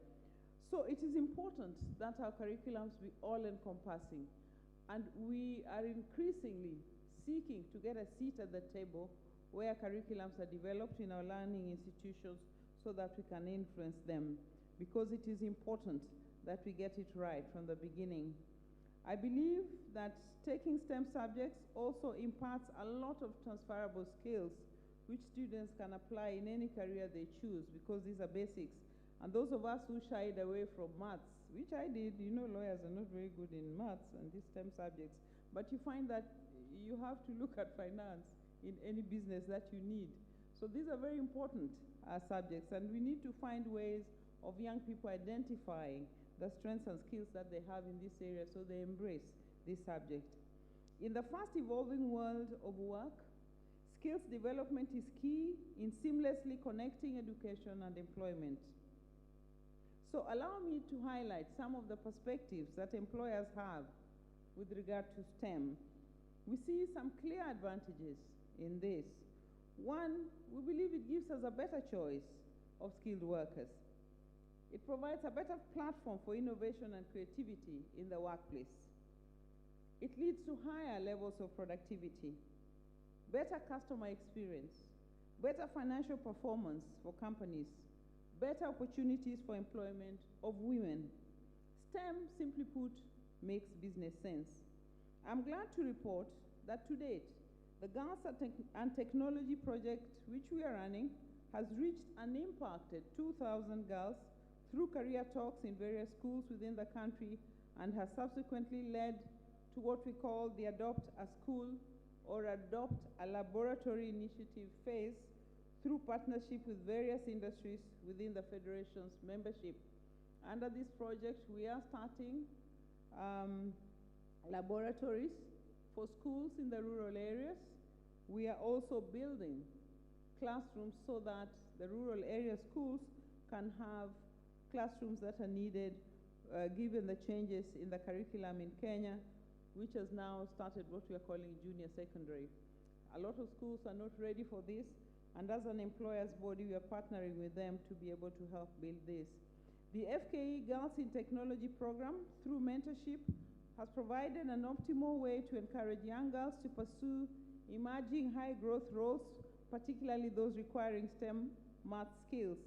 So it is important that our curriculums be all-encompassing, and we are increasingly seeking to get a seat at the table where curriculums are developed in our learning institutions so that we can influence them, because it is important that we get it right from the beginning. I believe that taking STEM subjects also imparts a lot of transferable skills which students can apply in any career they choose, because these are basics. And those of us who shied away from maths, which I did, you know, lawyers are not very good in maths and these STEM subjects, but you find that you have to look at finance in any business that you need. So these are very important subjects, and we need to find ways of young people identifying the strengths and skills that they have in this area so they embrace this subject. In the fast evolving world of work, skills development is key in seamlessly connecting education and employment. So allow me to highlight some of the perspectives that employers have with regard to STEM. We see some clear advantages in this. One, we believe it gives us a better choice of skilled workers. It provides a better platform for innovation and creativity in the workplace. It leads to higher levels of productivity, better customer experience, better financial performance for companies, better opportunities for employment of women. STEM, simply put, makes business sense. I'm glad to report that to date, the Girls and Technology project, which we are running, has reached and impacted 2,000 girls through career talks in various schools within the country, and has subsequently led to what we call the Adopt a School or Adopt a Laboratory initiative phase through partnership with various industries within the Federation's membership. Under this project, we are starting laboratories for schools in the rural areas. We are also building classrooms so that the rural area schools can have classrooms that are needed given the changes in the curriculum in Kenya, which has now started what we are calling junior secondary. A lot of schools are not ready for this, and as an employer's body, we are partnering with them to be able to help build this. The FKE Girls in Technology program, through mentorship, has provided an optimal way to encourage young girls to pursue emerging high-growth roles, particularly those requiring STEM math skills,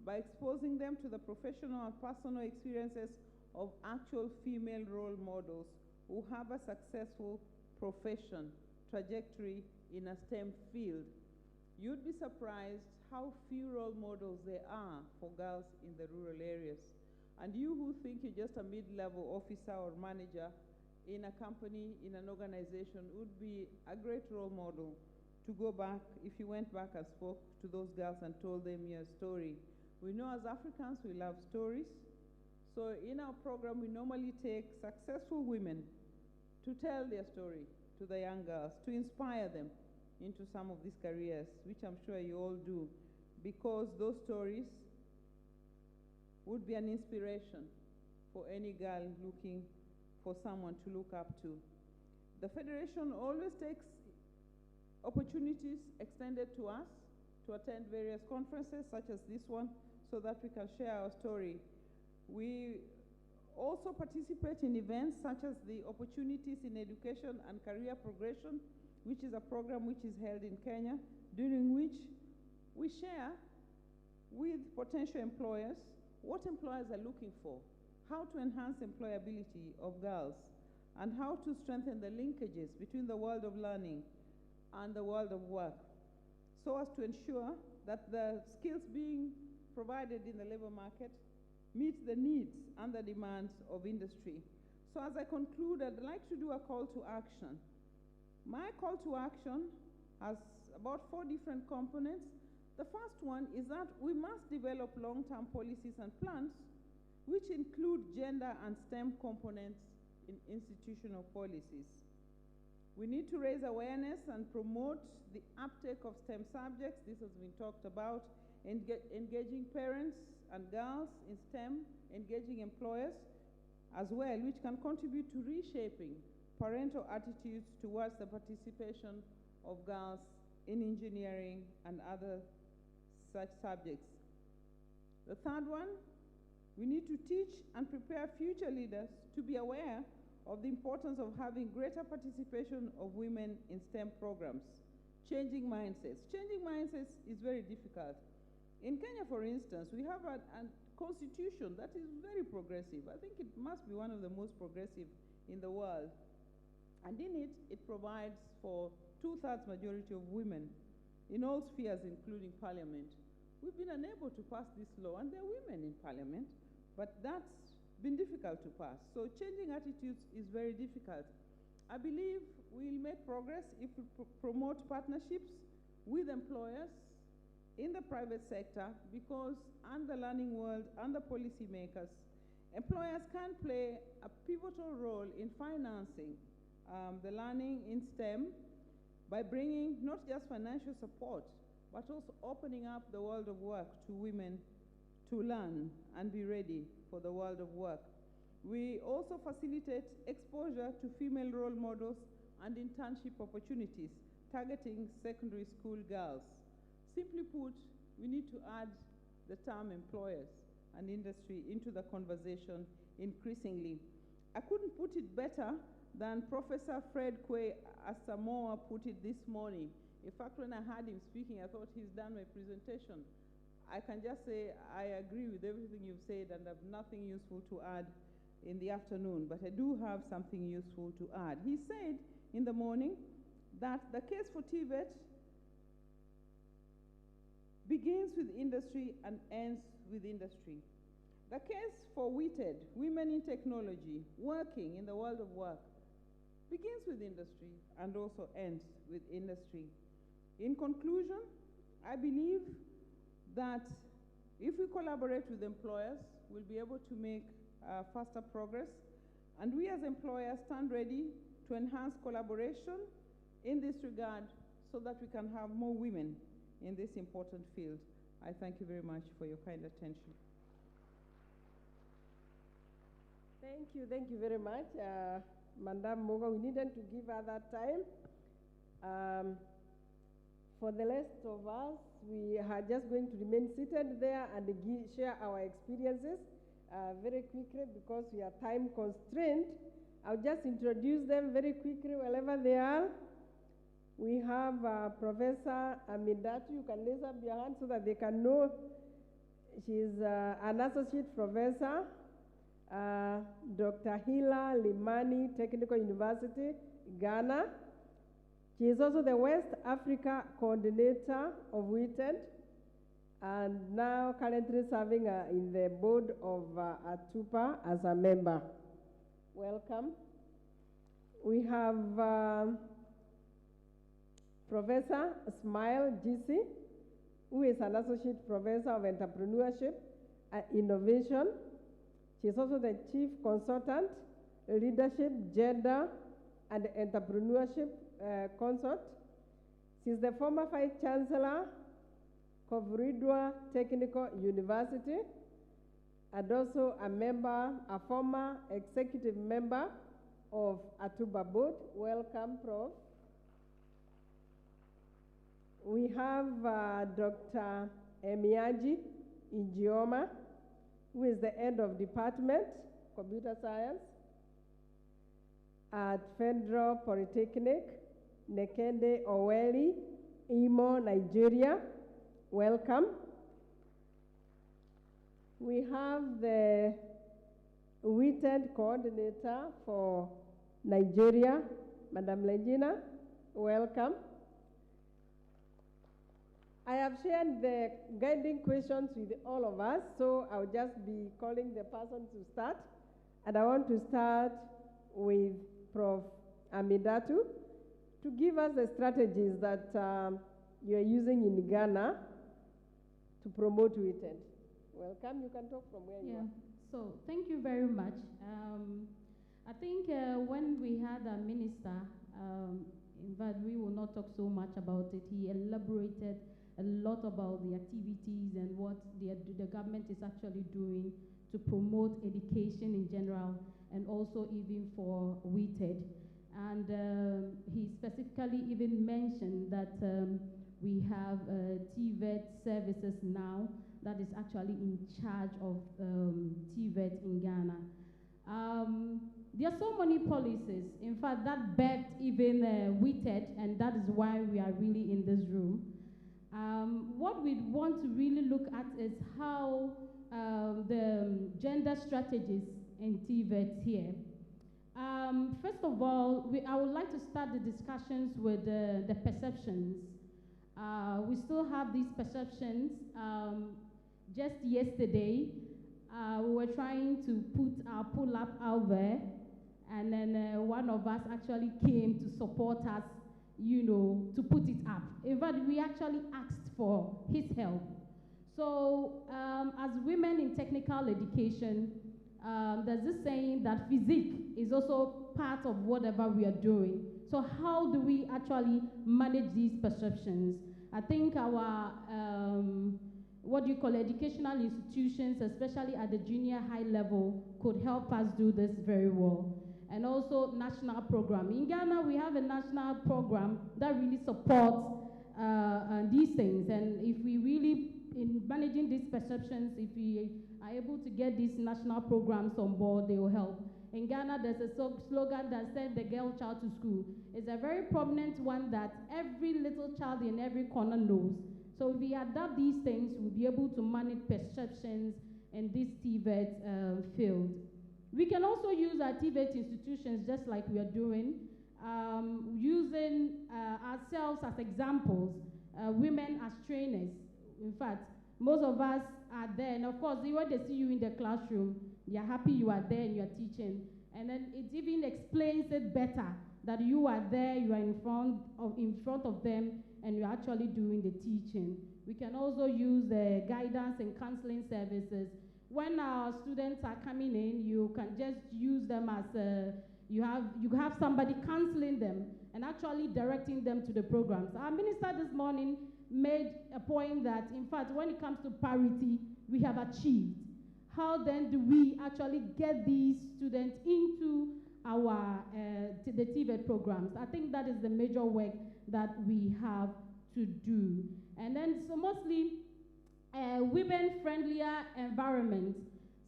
by exposing them to the professional and personal experiences of actual female role models who have a successful profession trajectory in a STEM field. You'd be surprised how few role models there are for girls in the rural areas. And you who think you're just a mid-level officer or manager in a company, in an organization, would be a great role model to go back, if you went back and spoke to those girls and told them your story. We know as Africans we love stories. So in our program, we normally take successful women to tell their story to the young girls, to inspire them into some of these careers, which I'm sure you all do, because those stories would be an inspiration for any girl looking for someone to look up to. The Federation always takes opportunities extended to us to attend various conferences such as this one so that we can share our story. We also participate in events such as the Opportunities in Education and Career Progression, which is a program which is held in Kenya, during which we share with potential employers what employers are looking for, how to enhance employability of girls, and how to strengthen the linkages between the world of learning and the world of work, so as to ensure that the skills being provided in the labor market meet the needs and the demands of industry. So as I conclude, I'd like to do a call to action. My call to action has about 4 different components. The first one is that we must develop long-term policies and plans which include gender and STEM components in institutional policies. We need to raise awareness and promote the uptake of STEM subjects. This has been talked about. Engaging parents and girls in STEM, engaging employers as well, which can contribute to reshaping parental attitudes towards the participation of girls in engineering and other such subjects. The third one We need to teach and prepare future leaders to be aware of the importance of having greater participation of women in STEM programs. Changing mindsets. Changing mindsets is very difficult. In Kenya, for instance, we have a constitution that is very progressive. I think it must be one of the most progressive in the world. And in it, it provides for 2/3 majority of women in all spheres, including parliament. We've been unable to pass this law, and there are women in parliament, but that's been difficult to pass. So changing attitudes is very difficult. I believe we'll make progress if we promote partnerships with employers in the private sector, because and the learning world and the policymakers, employers can play a pivotal role in financing the learning in STEM by bringing not just financial support, but also opening up the world of work to women to learn and be ready for the world of work. We also facilitate exposure to female role models and internship opportunities, targeting secondary school girls. Simply put, we need to add the term employers and industry into the conversation increasingly. I couldn't put it better than Professor Fred Kwe Asamoah put it this morning. In fact, when I heard him speaking, I thought he's done my presentation. I can just say I agree with everything you've said and have nothing useful to add in the afternoon, but I do have something useful to add. He said in the morning that the case for TVET begins with industry and ends with industry. The case for WITED, Women in Technology, working in the world of work, begins with industry and also ends with industry. In conclusion, I believe that if we collaborate with employers, we'll be able to make faster progress. And we as employers stand ready to enhance collaboration in this regard so that we can have more women in this important field. I thank you very much for your kind attention. Thank you very much, Madam Mogo. We needed to give her that time. For the rest of us, we are just going to remain seated there and share our experiences very quickly because we are time constrained. I'll just introduce them very quickly wherever they are. We have Professor Amidatu. You can raise up your hand so that they can know. She's an associate professor. Dr. Hila Limani, Technical University, Ghana. She is also the West Africa coordinator of WITED and now currently serving in the board of ATUPA as a member. Welcome. We have Professor Smile GC, who is an associate professor of entrepreneurship and innovation. She is also the chief consultant, leadership, gender, and entrepreneurship consort. She is the former Vice Chancellor of Ridwa Technical University, and also a former executive member of ATUBA board. Welcome, Prof. We have Dr. Emiaji Ijioma, who is the head of department, computer science, at Federal Polytechnic, Nekende Oweli, Imo, Nigeria. Welcome. We have the WITED coordinator for Nigeria, Madam Legina. Welcome. I have shared the guiding questions with all of us, so I'll just be calling the person to start. And I want to start with Prof. Amidatu to give us the strategies that you are using in Ghana to promote WITED. Welcome. You can talk from where you are. So thank you very much. I think when we had a minister, in fact, we will not talk so much about it. He elaborated a lot about the activities and what the government is actually doing to promote education in general and also even for WITED. And he specifically even mentioned that we have TVET services now that is actually in charge of TVET in Ghana. There are so many policies, in fact, that birthed even WITED, and that is why we are really in this room. What we want to really look at is how the gender strategies in TVET here. First of all, I would like to start the discussions with the perceptions. We still have these perceptions. Just yesterday, we were trying to put our pull-up out there, and then one of us actually came to support us, you know, to put it up. In fact, we actually asked for his help. So, as women in technical education, there's this saying that physique is also part of whatever we are doing. So how do we actually manage these perceptions? I think our, educational institutions, especially at the junior high level, could help us do this very well. And also national program. In Ghana, we have a national program that really supports these things. And if we really, in managing these perceptions, if we are able to get these national programs on board, they will help. In Ghana, there's a slogan that says the girl child to school. It's a very prominent one that every little child in every corner knows. So if we adapt these things, we'll be able to manage perceptions in this TVET field. We can also use our TVET institutions just like we are doing, using ourselves as examples, women as trainers. In fact, most of us are there, and of course, when they see you in the classroom, they are happy you are there and you are teaching. And then it even explains it better that you are there, you are in front of them, and you're actually doing the teaching. We can also use guidance and counseling services. When our students are coming in, you can just use them as you have somebody counseling them and actually directing them to the programs. Our minister this morning made a point that, in fact, when it comes to parity, we have achieved. How then do we actually get these students into our the TVET programs? I think that is the major work that we have to do. And then, so mostly, women-friendlier environment.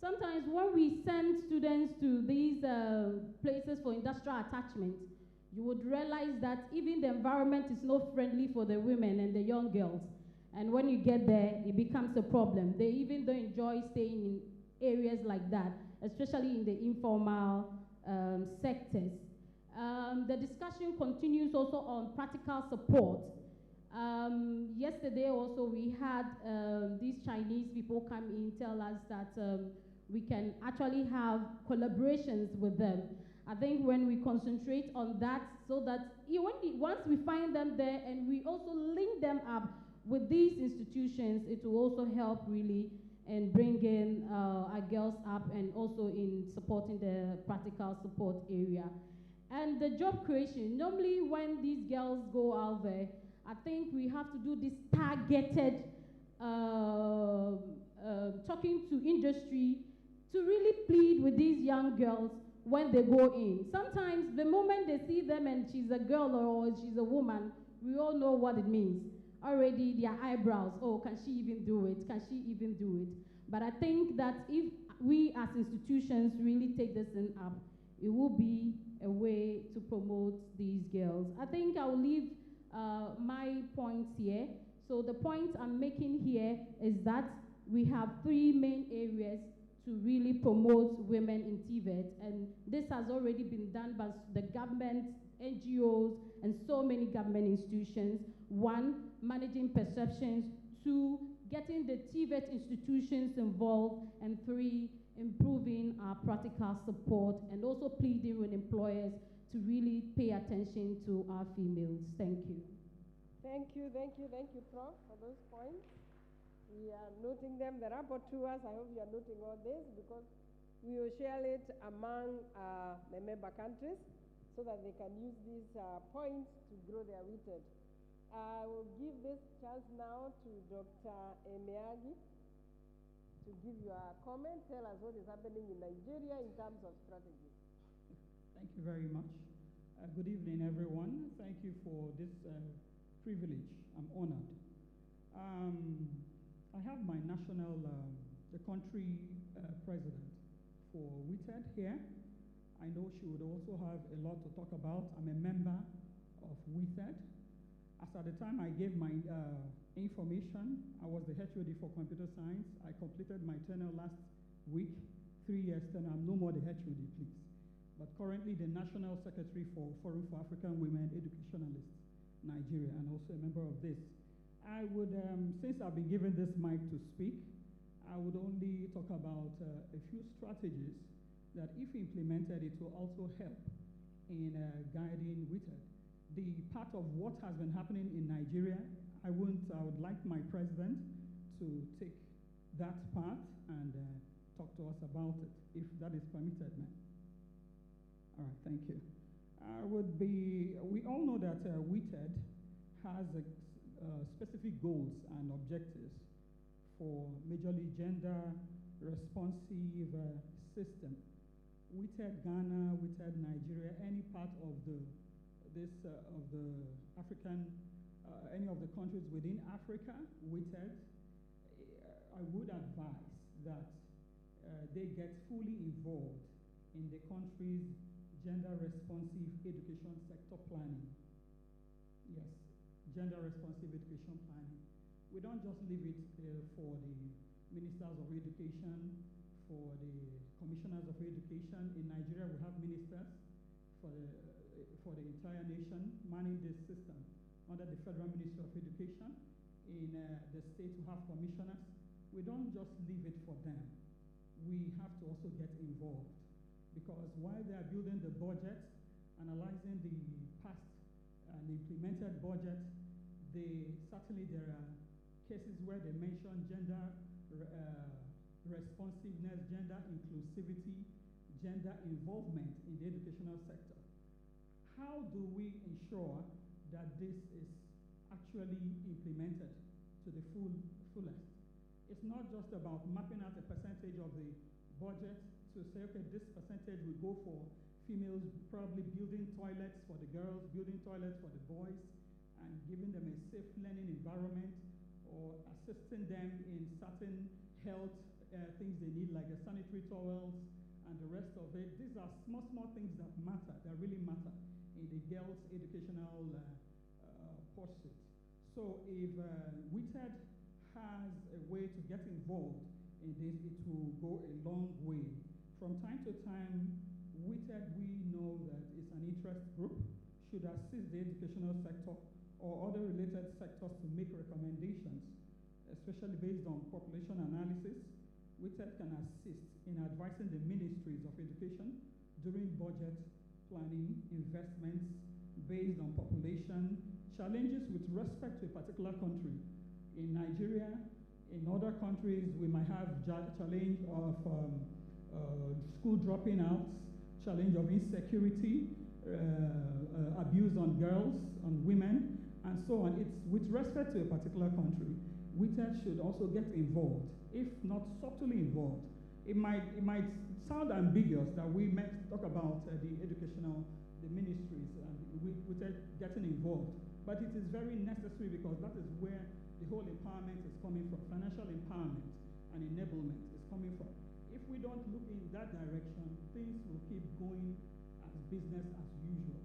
Sometimes when we send students to these places for industrial attachment, you would realize that even the environment is not friendly for the women and the young girls. And when you get there, it becomes a problem. They even don't enjoy staying in areas like that, especially in the informal sectors. The discussion continues also on practical support. Yesterday also we had these Chinese people come in, tell us that we can actually have collaborations with them. I think when we concentrate on that, so that once we find them there and we also link them up with these institutions, it will also help really in bringing our girls up and also in supporting the practical support area. And the job creation, normally when these girls go out there, I think we have to do this targeted talking to industry to really plead with these young girls when they go in. Sometimes the moment they see them and she's a girl or she's a woman, we all know what it means. Already their eyebrows, oh, can she even do it? Can she even do it? But I think that if we as institutions really take this thing up, it will be a way to promote these girls. I think I will leave my points here. So the point I'm making here is that we have three main areas to really promote women in TVET, and this has already been done by the government, NGOs, and so many government institutions. One, managing perceptions. Two, getting the TVET institutions involved. And three, improving our practical support and also pleading with employers to really pay attention to our females. Thank you. Thank you, Prof, for those points. We are noting them. The rapporteurs, I hope you are noting all this because we will share it among the member countries so that they can use these points to grow their WITED. I will give this chance now to Dr. Emeagi to give you a comment. Tell us what is happening in Nigeria in terms of strategy. Thank you very much. Good evening, everyone. Thank you for this privilege I'm honored. I have my national, the country president for WITED here. I know she would also have a lot to talk about. I'm a member of WITED. As at the time I gave my information, I was the HOD for computer science. I completed my tenure last week, 3 years tenure. I'm no more the HOD, please. But currently the National Secretary for Forum for African Women Educationalists, Nigeria, and also a member of this. I would, since I've been given this mic to speak, I would only talk about a few strategies that if implemented, it will also help in guiding WITED. The part of what has been happening in Nigeria, I would like my president to take that part and talk to us about it, if that is permitted, ma'am. All right, thank you. We all know that WITED has specific goals and objectives for majorly gender responsive system. WITED Ghana, WITED Nigeria, any part of the African, any of the countries within Africa, WITED, I would advise that they get fully involved in the country's gender responsive education sector planning. Yes, gender responsive education planning. We don't just leave it for the ministers of education, for the commissioners of education. In Nigeria, we have ministers for the entire nation manning this system under the Federal Ministry of Education. In the state, we have commissioners. We don't just leave it for them. We have to also get involved, because while they are building the budget, analyzing the past and implemented budget, certainly there are cases where they mention gender responsiveness, gender inclusivity, gender involvement in the educational sector. How do we ensure that this is actually implemented to the fullest? It's not just about mapping out a percentage of the budget to say, okay, this percentage will go for females, probably building toilets for the girls, building toilets for the boys, and giving them a safe learning environment, or assisting them in certain health things they need, like the sanitary towels and the rest of it. These are small things that matter, that really matter in the girls' educational pursuit. So if WITED has a way to get involved in this, it will go a long way. From time to time, WITED, we know that it's an interest group, should assist the educational sector or other related sectors to make recommendations, especially based on population analysis. WITED can assist in advising the ministries of education during budget planning, investments based on population, challenges with respect to a particular country. In Nigeria, in other countries, we might have challenge of school dropping out, challenge of insecurity, abuse on girls, on women, and so on. It's with respect to a particular country. WITED should also get involved, if not subtly involved. It might sound ambiguous that we might talk about the ministries and WITED getting involved, but it is very necessary, because that is where the whole empowerment is coming from. Financial empowerment and enablement is coming from. If we don't look in that direction, things will keep going as business as usual.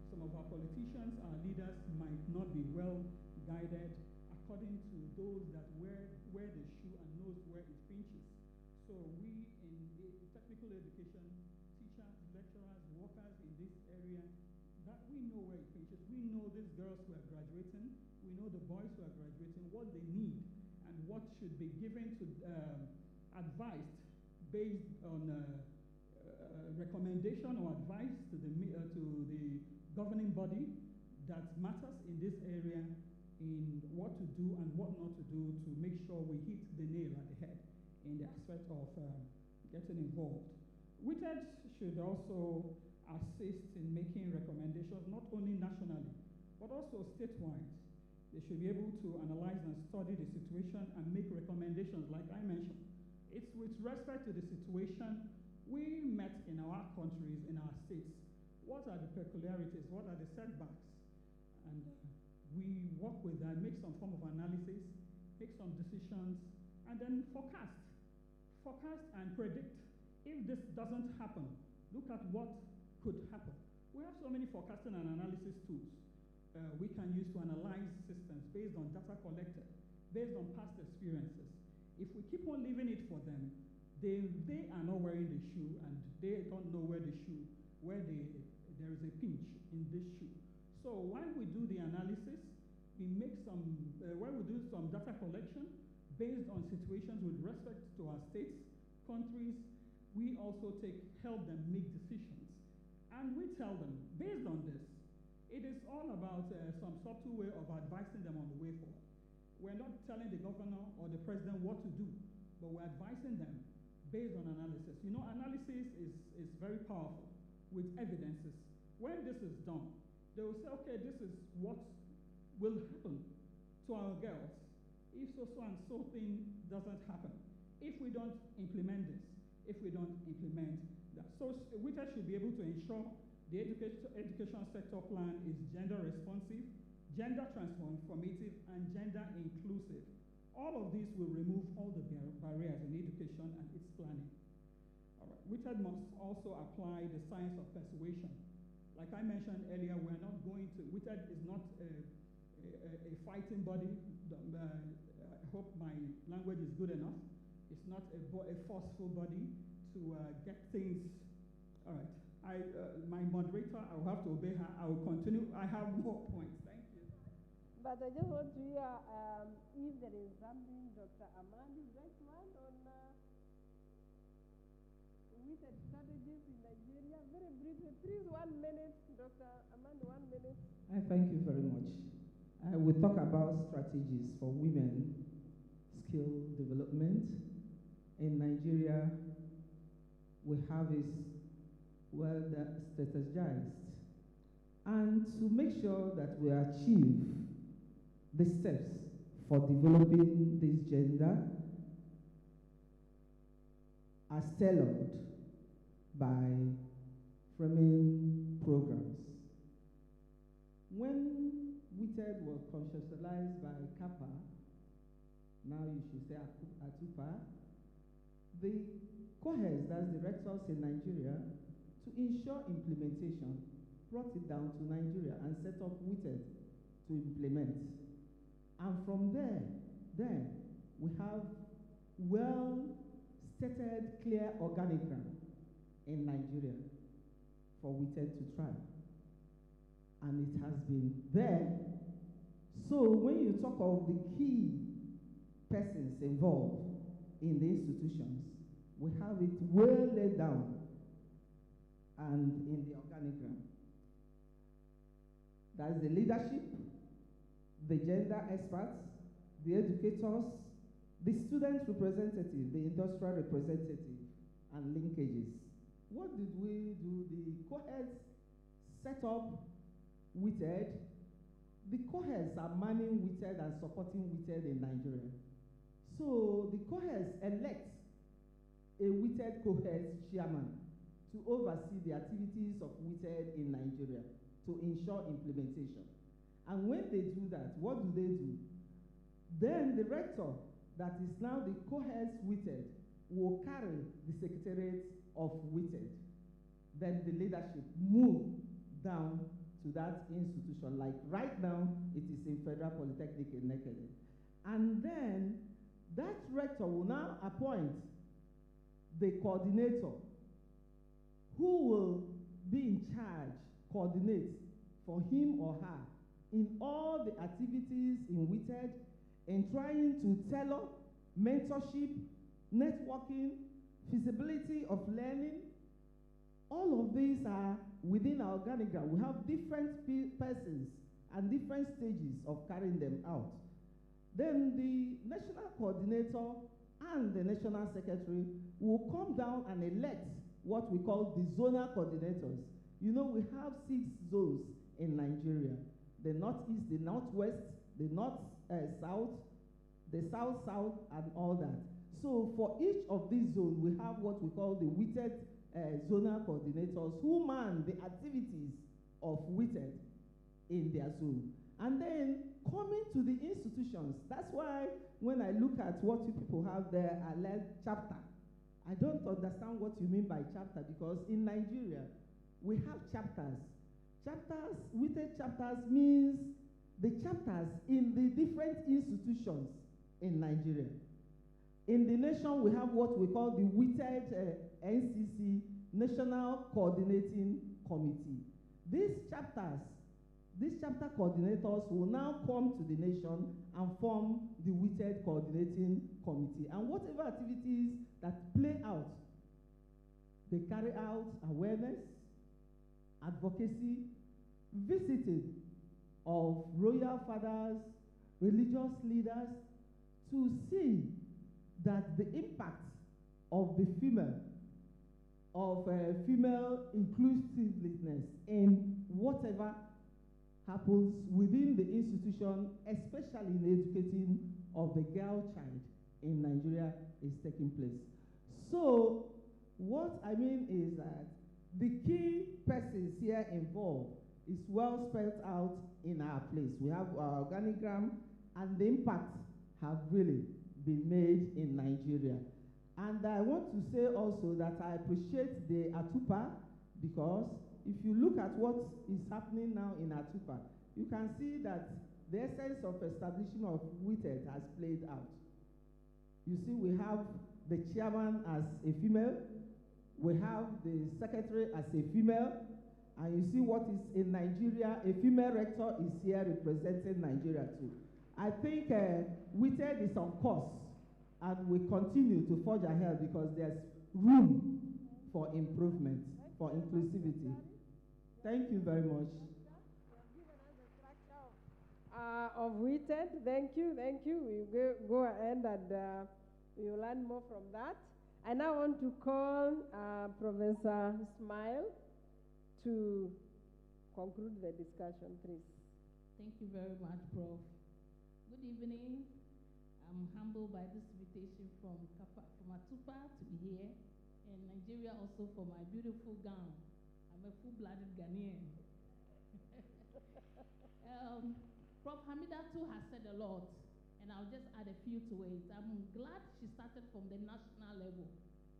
Some of our politicians, our leaders, might not be well guided according to those that wear the shoe and knows where it pinches. So we in technical education, teachers, lecturers, workers in this area, that we know where it pinches. We know these girls who are graduating, we know the boys who are graduating, what they need and what should be given to advised based on recommendation or advice to the governing body that matters in this area, in what to do and what not to do to make sure we hit the nail at the head in the aspect of getting involved. WITED should also assist in making recommendations, not only nationally, but also statewide. They should be able to analyze and study the situation and make recommendations, like I mentioned. It's with respect to the situation we met in our countries, in our states. What are the peculiarities? What are the setbacks? And we work with that, make some form of analysis, make some decisions, and then forecast and predict. If this doesn't happen, look at what could happen. We have so many forecasting and analysis tools we can use to analyze systems based on data collected, based on past experiences. If we keep on leaving it for them, they are not wearing the shoe, and they don't know where there is a pinch in this shoe. So while we do the analysis, we make while we do some data collection based on situations with respect to our states, countries, we also help them make decisions. And we tell them, based on this, it is all about some subtle way of advising them on the way forward. We're not telling the governor or the president what to do, but we're advising them based on analysis. You know, analysis is very powerful with evidences. When this is done, they will say, okay, this is what will happen to our girls if so and so thing doesn't happen, if we don't implement this, if we don't implement that. So WITED should be able to ensure the education sector plan is gender responsive, gender transformative, and gender inclusive. All of these will remove all the barriers in education and its planning. All right. WITED must also apply the science of persuasion. Like I mentioned earlier, WITED is not a fighting body. I hope my language is good enough. It's not a forceful body to get things. All right. My moderator, I will have to obey her. I will continue. I have more points. Thank you. But I just want to hear if there is something Dr. Amandi would like to add on WITED strategies in Nigeria. Very briefly, please, 1 minute, Dr. Amandi, 1 minute. Thank you very much. We talk about strategies for women, skill development. In Nigeria, we have it well strategized. And to make sure that we achieve the steps for developing this gender are tailored by framing programs. When WITED was conceptualized by Kappa, now you should say Atupa, the COHES, that's the rectors in Nigeria, to ensure implementation, brought it down to Nigeria and set up WITED to implement. And from there, then, we have well-stated, clear organigram in Nigeria for WITED to try. And it has been there. So when you talk of the key persons involved in the institutions, we have it well laid down and in the organigram. That's the leadership, the gender experts, the educators, the student representative, the industrial representative, and linkages. What did we do? The COHES set up WITED. The COHES are manning WITED and supporting WITED in Nigeria. So the COHES elect a WITED COHES chairman to oversee the activities of WITED in Nigeria to ensure implementation. And when they do that, what do? Then the rector, that is now the COHES WITED, will carry the secretariat of WITED. Then the leadership move down to that institution. Like right now, it is in Federal Polytechnic in Nekede. And then that rector will now appoint the coordinator who will be in charge, coordinate for him or her in all the activities in WITED, in trying to tailor mentorship, networking, feasibility of learning. All of these are within our organigram. We have different persons and different stages of carrying them out. Then the national coordinator and the national secretary will come down and elect what we call the zonal coordinators. You know, we have 6 zones in Nigeria: the northeast, the northwest, the north-south, the south-south, and all that. So for each of these zones, we have what we call the WITED zonal coordinators who man the activities of WITED in their zone. And then coming to the institutions, that's why when I look at what you people have there, I led chapter. I don't understand what you mean by chapter, because in Nigeria, we have chapters. Chapters, WITED chapters means the chapters in the different institutions in Nigeria. In the nation, we have what we call the WITED NCC, National Coordinating Committee. These chapter coordinators will now come to the nation and form the WITED Coordinating Committee. And whatever activities that play out, they carry out awareness, advocacy, visiting of royal fathers, religious leaders, to see that the impact of the female inclusiveness in whatever happens within the institution, especially in educating of the girl child in Nigeria, is taking place. So what I mean is that the key persons here involved is well spelled out in our place. We have our organigram, and the impact have really been made in Nigeria. And I want to say also that I appreciate the Atupa, because if you look at what is happening now in Atupa, you can see that the essence of establishment of WITED has played out. You see, we have the chairman as a female, we have the secretary as a female, and you see what is in Nigeria, a female rector is here representing Nigeria too. I think WITED is on course, and we continue to forge ahead because there's room for improvement, for inclusivity. Thank you very much. Of WITED, thank you. We go ahead and we will learn more from that. I now want to call Professor Smile to conclude the discussion, please. Thank you very much, Prof. Good evening. I'm humbled by this invitation from Atupa to be here, and Nigeria also for my beautiful gown. I'm a full-blooded Ghanaian. Prof. Hamida too has said a lot, and I'll just add a few to it. I'm glad she started from the national level,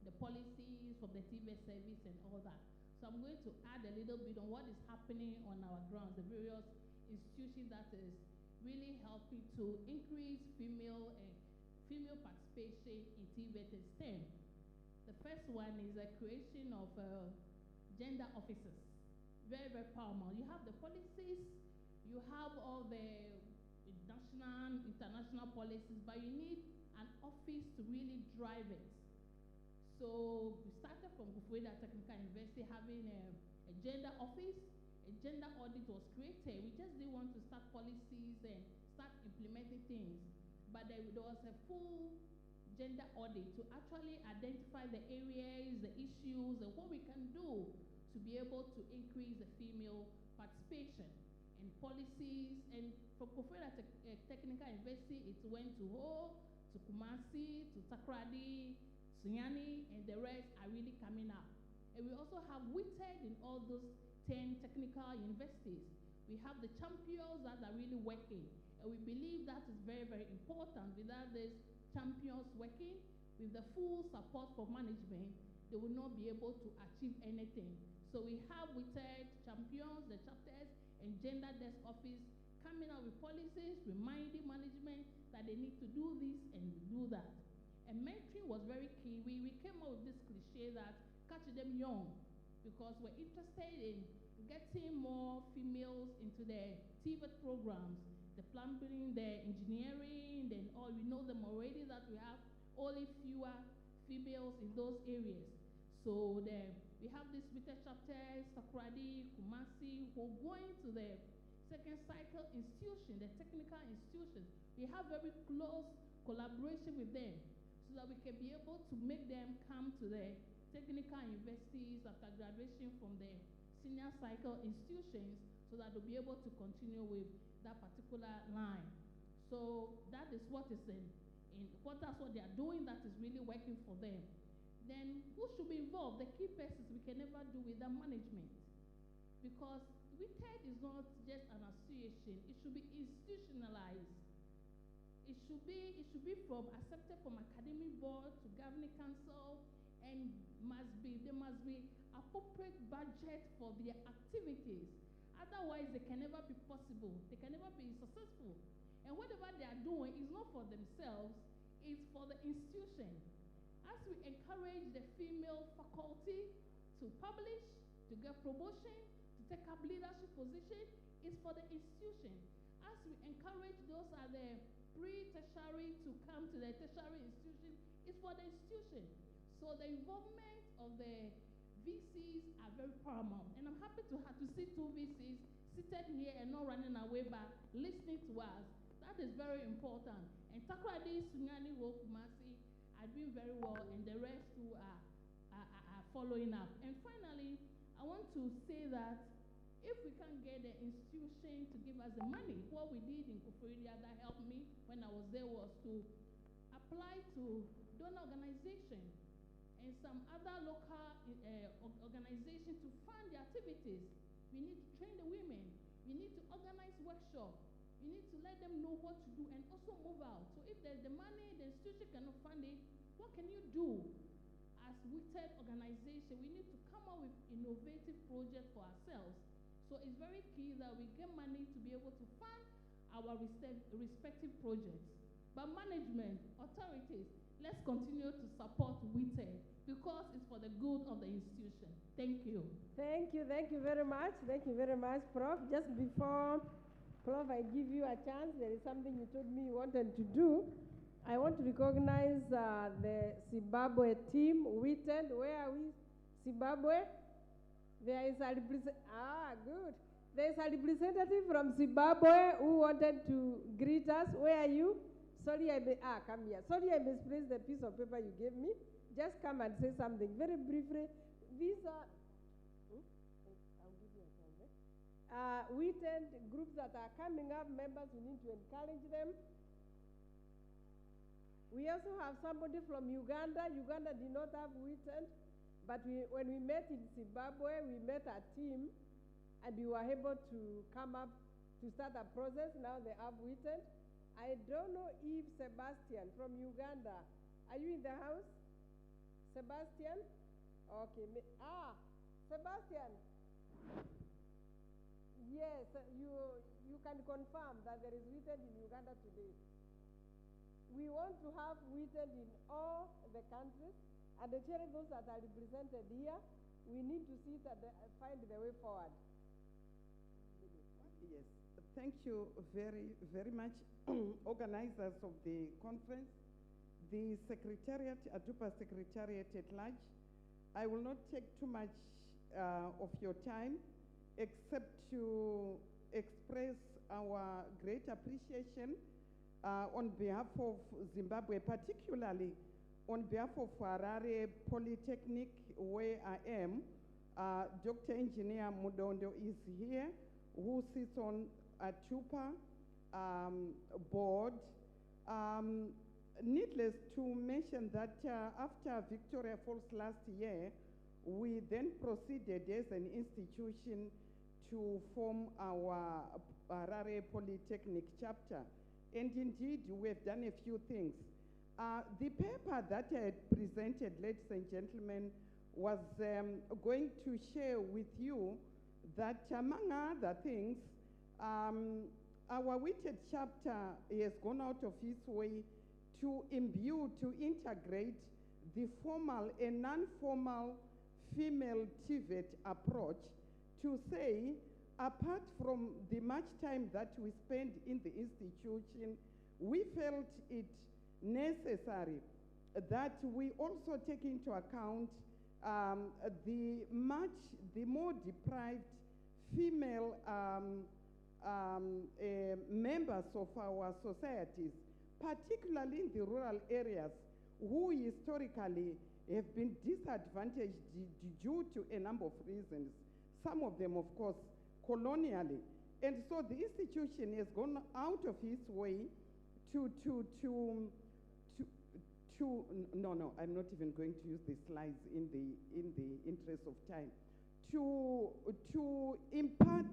the policies from the TV service and all that. So I'm going to add a little bit on what is happening on our grounds, the various institutions that is really helping to increase female participation in TVET and STEM. The first one is the creation of gender officers. Very, very paramount. You have the policies, you have all the national, international policies, but you need an office to really drive it. So we started from Bufueda Technical University having a gender office. A gender audit was created. We just didn't want to start policies and start implementing things, but there was a full gender audit to actually identify the areas, the issues, and what we can do to be able to increase the female participation and policies. And from Bufueda Technical University, it went to Ho, to Kumasi, to Takrady, Sunyani, and the rest are really coming up. And we also have WITED in all those 10 technical universities. We have the champions that are really working, and we believe that is very, very important. Without these champions working, with the full support for management, they will not be able to achieve anything. So we have WITED champions, the chapters, and gender desk office coming out with policies, reminding management that they need to do this and do that. And mentoring was very key. We came up with this cliche that catch them young, because we're interested in getting more females into the TVET programs, the plumbing, the engineering, and all. We know them already that we have only fewer females in those areas. So we have this WITED chapters, Takrady, Kumasi, who are going to the second cycle institution, the technical institutions. We have very close collaboration with them so that we can be able to make them come to the technical universities after graduation from the senior cycle institutions, so that they'll be able to continue with that particular line. So that is what is that's what they are doing that is really working for them. Then who should be involved? The key persons we can never do without management. Because WITED is not just an association. It should be institutionalized. It should be from accepted from academic board to governing council, and there must be appropriate budget for their activities. Otherwise, they can never be possible. They can never be successful. And whatever they are doing is not for themselves, it's for the institution. As we encourage the female faculty to publish, to get promotion, to take up leadership position, it's for the institution. As we encourage those at the pre-tertiary to come to the tertiary institution, it's for the institution. So the involvement of the VCs are very paramount. And I'm happy to see two VCs seated here and not running away, but listening to us. That is very important. And Takrady, Sunyani, Kumasi are doing very well, and the rest too are following up. And finally, I want to say that if we can get the institution to give us the money, what we did in Kufuridia that helped me when I was there was to apply to donor organization and some other local organization to fund the activities. We need to train the women. We need to organize workshops. You need to let them know what to do and also move out. So if there's the money, the institution cannot fund it, what can you do? As WITED organization, we need to come up with innovative projects for ourselves. So it's very key that we get money to be able to fund our respective projects. But management, authorities, let's continue to support WITED because it's for the good of the institution. Thank you. Thank you very much. Thank you very much, Prof. Just before, Prof, I give you a chance. There is something you told me you wanted to do. I want to recognize the Zimbabwe team, WITED. Where are we? Zimbabwe? There is a good. There is a representative from Zimbabwe who wanted to greet us. Where are you? Sorry, come here. Sorry, I misplaced the piece of paper you gave me. Just come and say something very briefly. These are I'll give you a chance. WITED groups that are coming up, members, we need to encourage them. We also have somebody from Uganda. Uganda did not have WITED, but when we met in Zimbabwe, we met a team, and we were able to come up to start a process. Now they have WITED. I don't know if Sebastian from Uganda, are you in the house? Sebastian? Okay. Sebastian. Yes, you can confirm that there is WITED in Uganda today. We want to have WITED in all the countries, and especially those that are represented here, we need to see that find the way forward. Yes, thank you very, very much, organizers of the conference, the Secretariat, ADUPA Secretariat at large. I will not take too much of your time, except to express our great appreciation on behalf of Zimbabwe, particularly on behalf of Harare Polytechnic, where I am. Dr. Engineer Mudondo is here, who sits on a TUPA board. Needless to mention that after Victoria Falls last year, we then proceeded as an institution to form our Harare Polytechnic chapter. And indeed, we have done a few things. The paper that I had presented, ladies and gentlemen, was going to share with you that, among other things, our WITED chapter has gone out of its way to imbue, to integrate the formal and non-formal female TVET approach to say, apart from the much time that we spend in the institution, we felt it necessary that we also take into account the more deprived female members of our societies, particularly in the rural areas, who historically have been disadvantaged due to a number of reasons, some of them, of course, colonially. And so the institution has gone out of its way no, I'm not even going to use the slides in the interest of time, to impart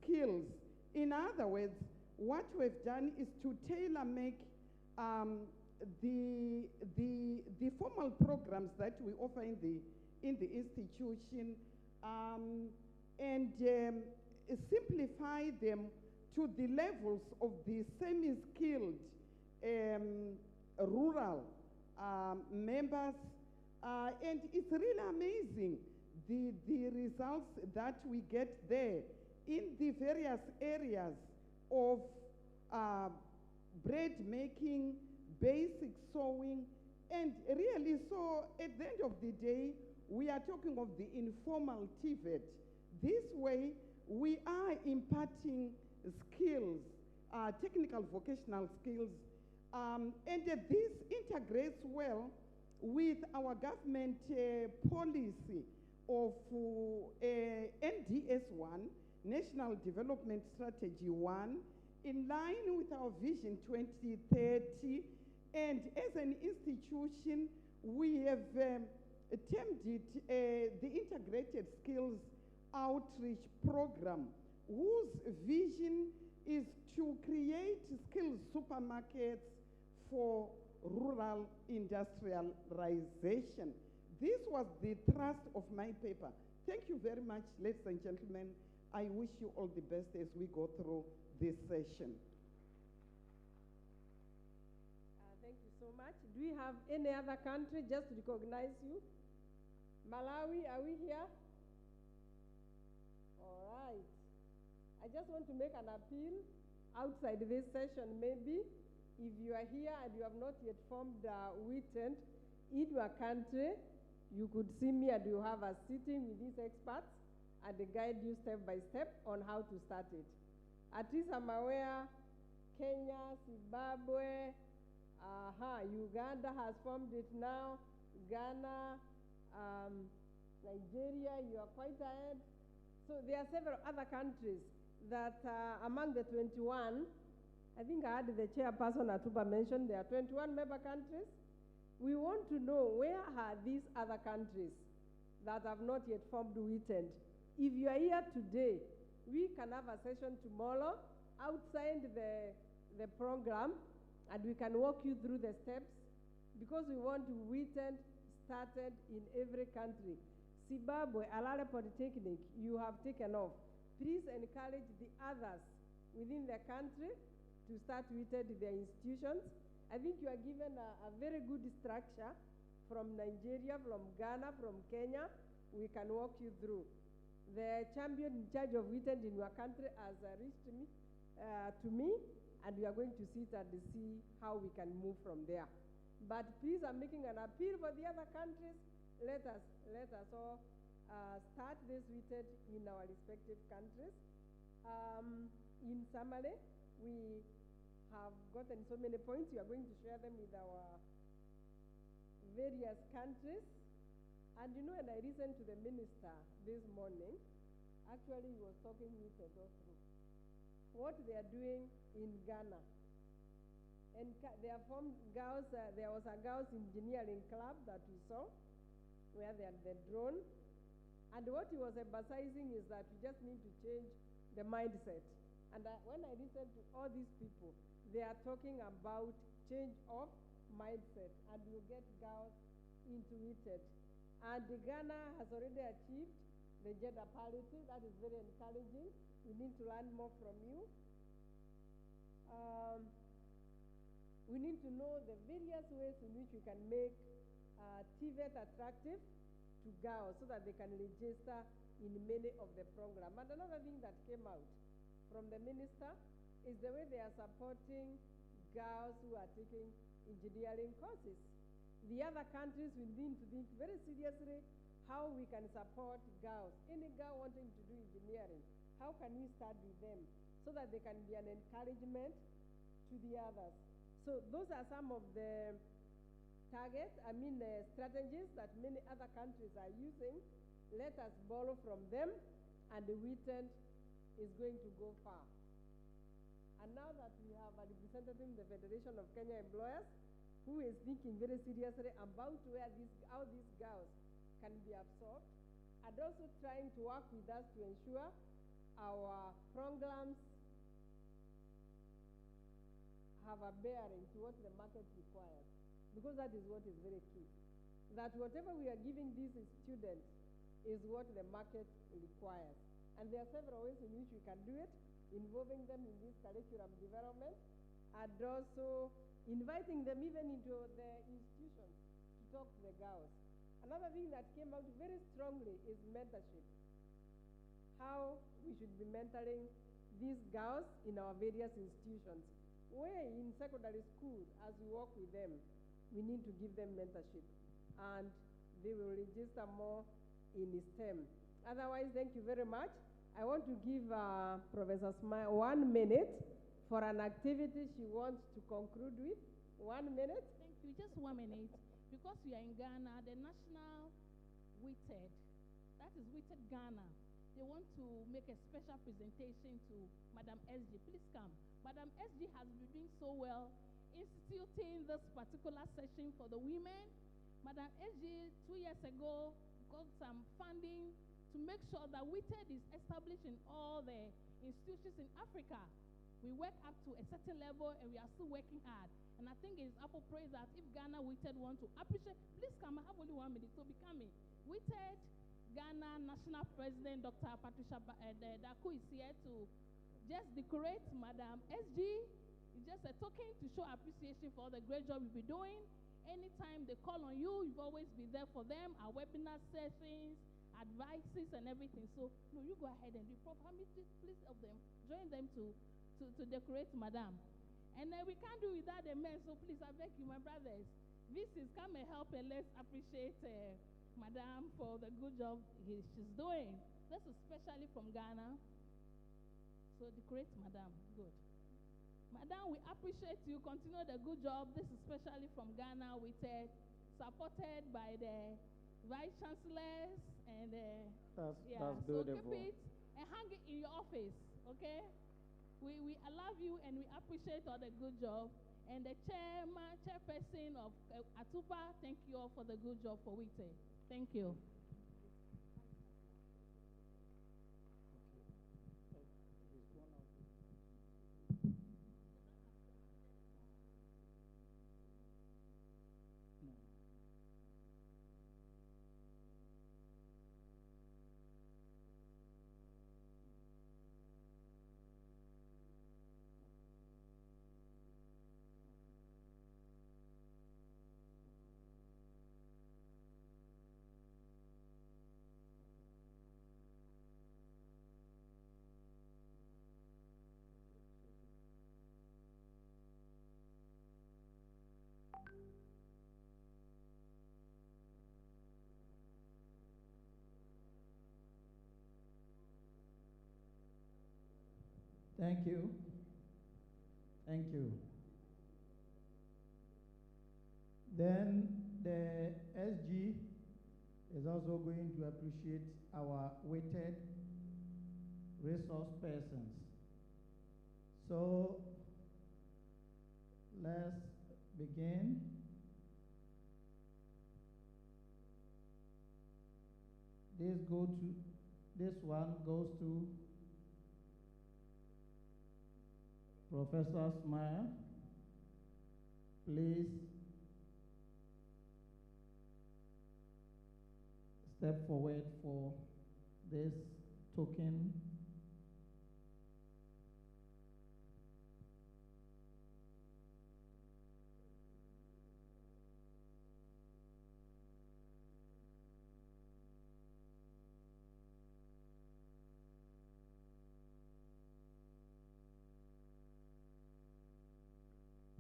skills. In other words, what we've done is to tailor-make the formal programs that we offer in the institution and simplify them to the levels of the semi-skilled rural members. And it's really amazing the results that we get there in the various areas of bread making, basic sewing, and really, so at the end of the day, we are talking of the informal TVET. This way, we are imparting skills, technical vocational skills, and this integrates well with our government policy of NDS1, National Development Strategy 1, in line with our Vision 2030. And as an institution, we have termed it the Integrated Skills Outreach Program, whose vision is to create skills supermarkets for rural industrialization. This was the thrust of my paper. Thank you very much, ladies and gentlemen. I wish you all the best as we go through this session. Thank you so much. Do we have any other country just to recognize you? Malawi, are we here? All right. I just want to make an appeal outside this session. Maybe if you are here and you have not yet formed a WITENT in your country, you could see me and you have a sitting with these experts and they guide you step by step on how to start it. At least I'm aware Kenya, Zimbabwe, Uganda has formed it now, Ghana, Nigeria, you are quite ahead. So there are several other countries that among the 21, I think I had the chairperson Atuba mention there are 21 member countries. We want to know where are these other countries that have not yet formed WITENT. If you are here today, we can have a session tomorrow outside the program and we can walk you through the steps because we want WITENT started in every country. Zimbabwe, Alale Polytechnic, you have taken off. Please encourage the others within the country to start WITENT in their institutions. I think you are given a very good structure from Nigeria, from Ghana, from Kenya. We can walk you through. The champion in charge of WITENT in your country has reached me, to me, and we are going to sit and see how we can move from there. But please, I'm making an appeal for the other countries. Let us all start this WITENT in our respective countries. In summary, we have gotten so many points. We are going to share them with our various countries. And you know, when I listened to the minister this morning, actually he was talking with us through what they are doing in Ghana. And they are formed girls, there was a girls engineering club that we saw, where they had the drone. And what he was emphasizing is that we just need to change the mindset. And when I listen to all these people, they are talking about change of mindset, and you get girls into it. And Ghana has already achieved the gender parity. That is very encouraging. We need to learn more from you. We need to know the various ways in which we can make TVET attractive to girls so that they can register in many of the programs. And another thing that came out from the minister is the way they are supporting girls who are taking engineering courses. The other countries will need to think very seriously how we can support girls. Any girl wanting to do engineering, how can we start with them so that they can be an encouragement to the others? So those are some of the targets, strategies that many other countries are using. Let us borrow from them, and the WITENT is going to go far. And now that we have a representative in the Federation of Kenya Employers, who is thinking very seriously about how these girls can be absorbed, and also trying to work with us to ensure our programs have a bearing to what the market requires, because that is what is very key. That whatever we are giving these students is what the market requires. And there are several ways in which we can do it, involving them in this curriculum development, and also inviting them even into the institutions to talk to the girls. Another thing that came out very strongly is mentorship. How we should be mentoring these girls in our various institutions. Where in secondary school, as we work with them, we need to give them mentorship, and they will register more in STEM. Otherwise, thank you very much. I want to give Professor Smile 1 minute for an activity she wants to conclude with. 1 minute. Thank you. Just 1 minute. Because we are in Ghana, the national WITED, that is WITED Ghana, they want to make a special presentation to Madam SG. Please come. Madam SG has been doing so well instituting this particular session for the women. Madam SG 2 years ago got some funding to make sure that WITED is established in all the institutions in Africa. We work up to a certain level and we are still working hard. And I think it is apple praise that if Ghana WITED want to appreciate, please come. I have only 1 minute, so be coming. WITED Ghana National President Dr. Patricia Daku is here to just decorate Madam SG. It's just a token to show appreciation for all the great job you'll be doing. Anytime they call on you, you've always been there for them. Our webinar sessions, advices, and everything. So, no, you go ahead and do proper. Please help them. Join them to decorate Madam. And we can't do without the men, so please, I beg you, my brothers. This is come and help and let's appreciate Madam for the good job she's doing. This is especially from Ghana. So decorate Madam. Good. Madam, we appreciate you. Continue the good job. This is especially from Ghana. We said supported by the vice chancellors and that's so beautiful. keep it and hang it in your office. Okay. We love you and we appreciate all the good job. And the chairperson of Atupa, thank you all for the good job for WITED. Thank you. Thank you. Thank you. Then the SG is also going to appreciate our WITED resource persons. So let's begin. This one goes to Professor Smile. Please step forward for this token.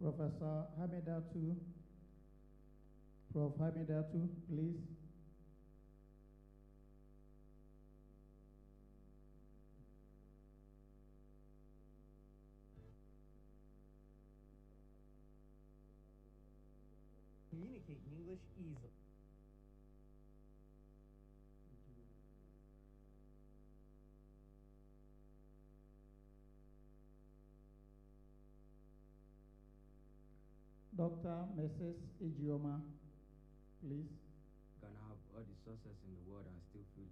Professor Hamidatu, Prof. Hamidatu, please. Communicate in English easily. Dr. Mrs. Ijeoma, please. Can have all the success in the world and still feel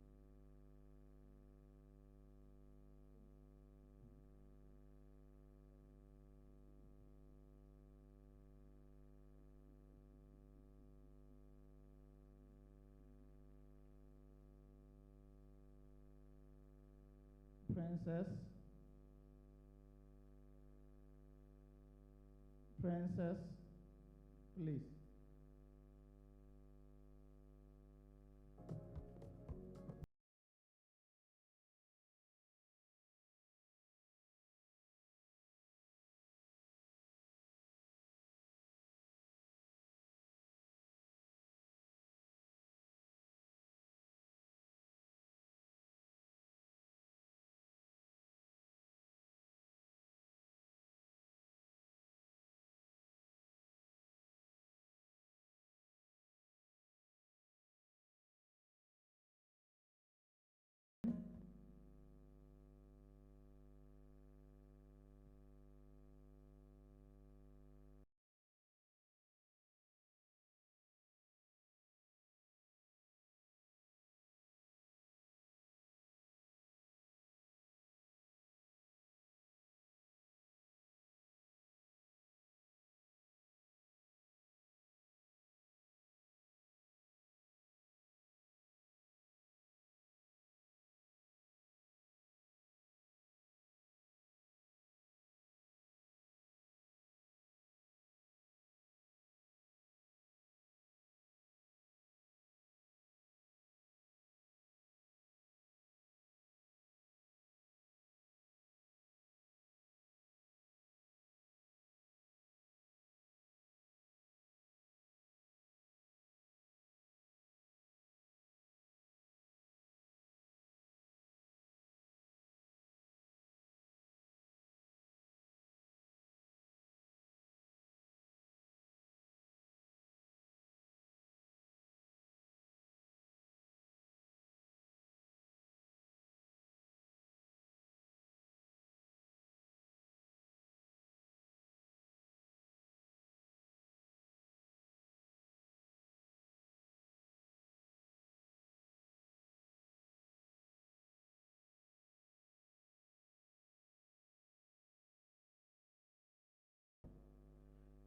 Princess. Princess, please.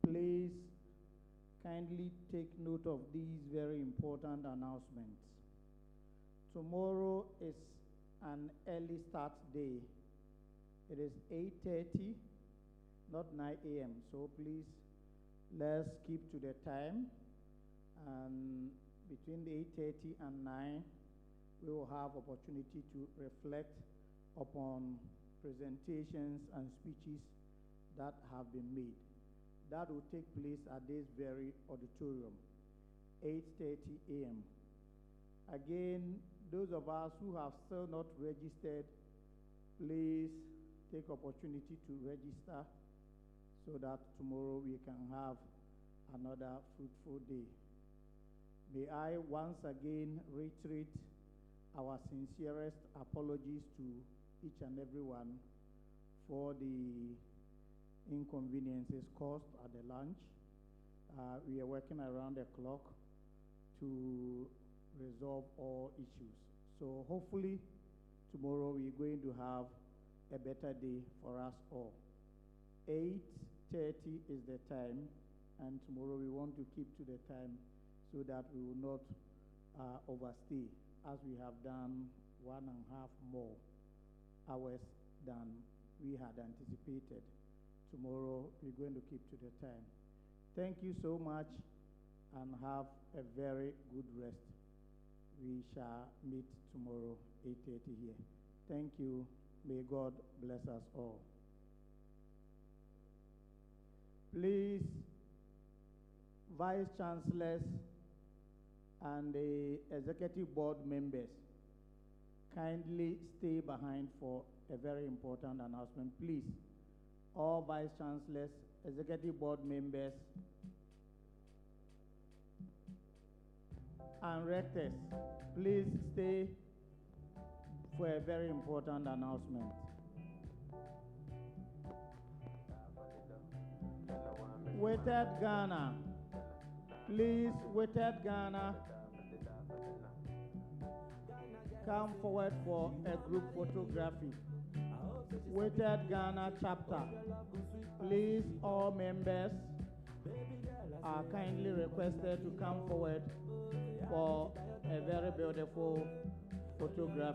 Please kindly take note of these very important announcements. Tomorrow is an early start day. It is 8:30, not 9 a.m. So please, let's keep to the time. And between the 8:30 and 9, we will have opportunity to reflect upon presentations and speeches that have been made. That will take place at this very auditorium, 8:30 a.m. Again, those of us who have still not registered, please take opportunity to register so that tomorrow we can have another fruitful day. May I once again reiterate our sincerest apologies to each and everyone for the inconveniences caused at the lunch. We are working around the clock to resolve all issues. So hopefully tomorrow we're going to have a better day for us all. 8:30 is the time, and tomorrow we want to keep to the time so that we will not overstay, as we have done 1.5 more hours than we had anticipated. Tomorrow we're going to keep to the time. Thank you so much, and have a very good rest. We shall meet tomorrow 8:30 here. Thank you. May God bless us all. Please, Vice Chancellors and the Executive Board members, kindly stay behind for a very important announcement. Please, all Vice Chancellors, Executive Board members, and rectors, please stay for a very important announcement. Waited Ghana, please, Waited Ghana, come forward for a group photography. Waited Ghana chapter, please, all members are kindly requested to come forward for a very beautiful photography.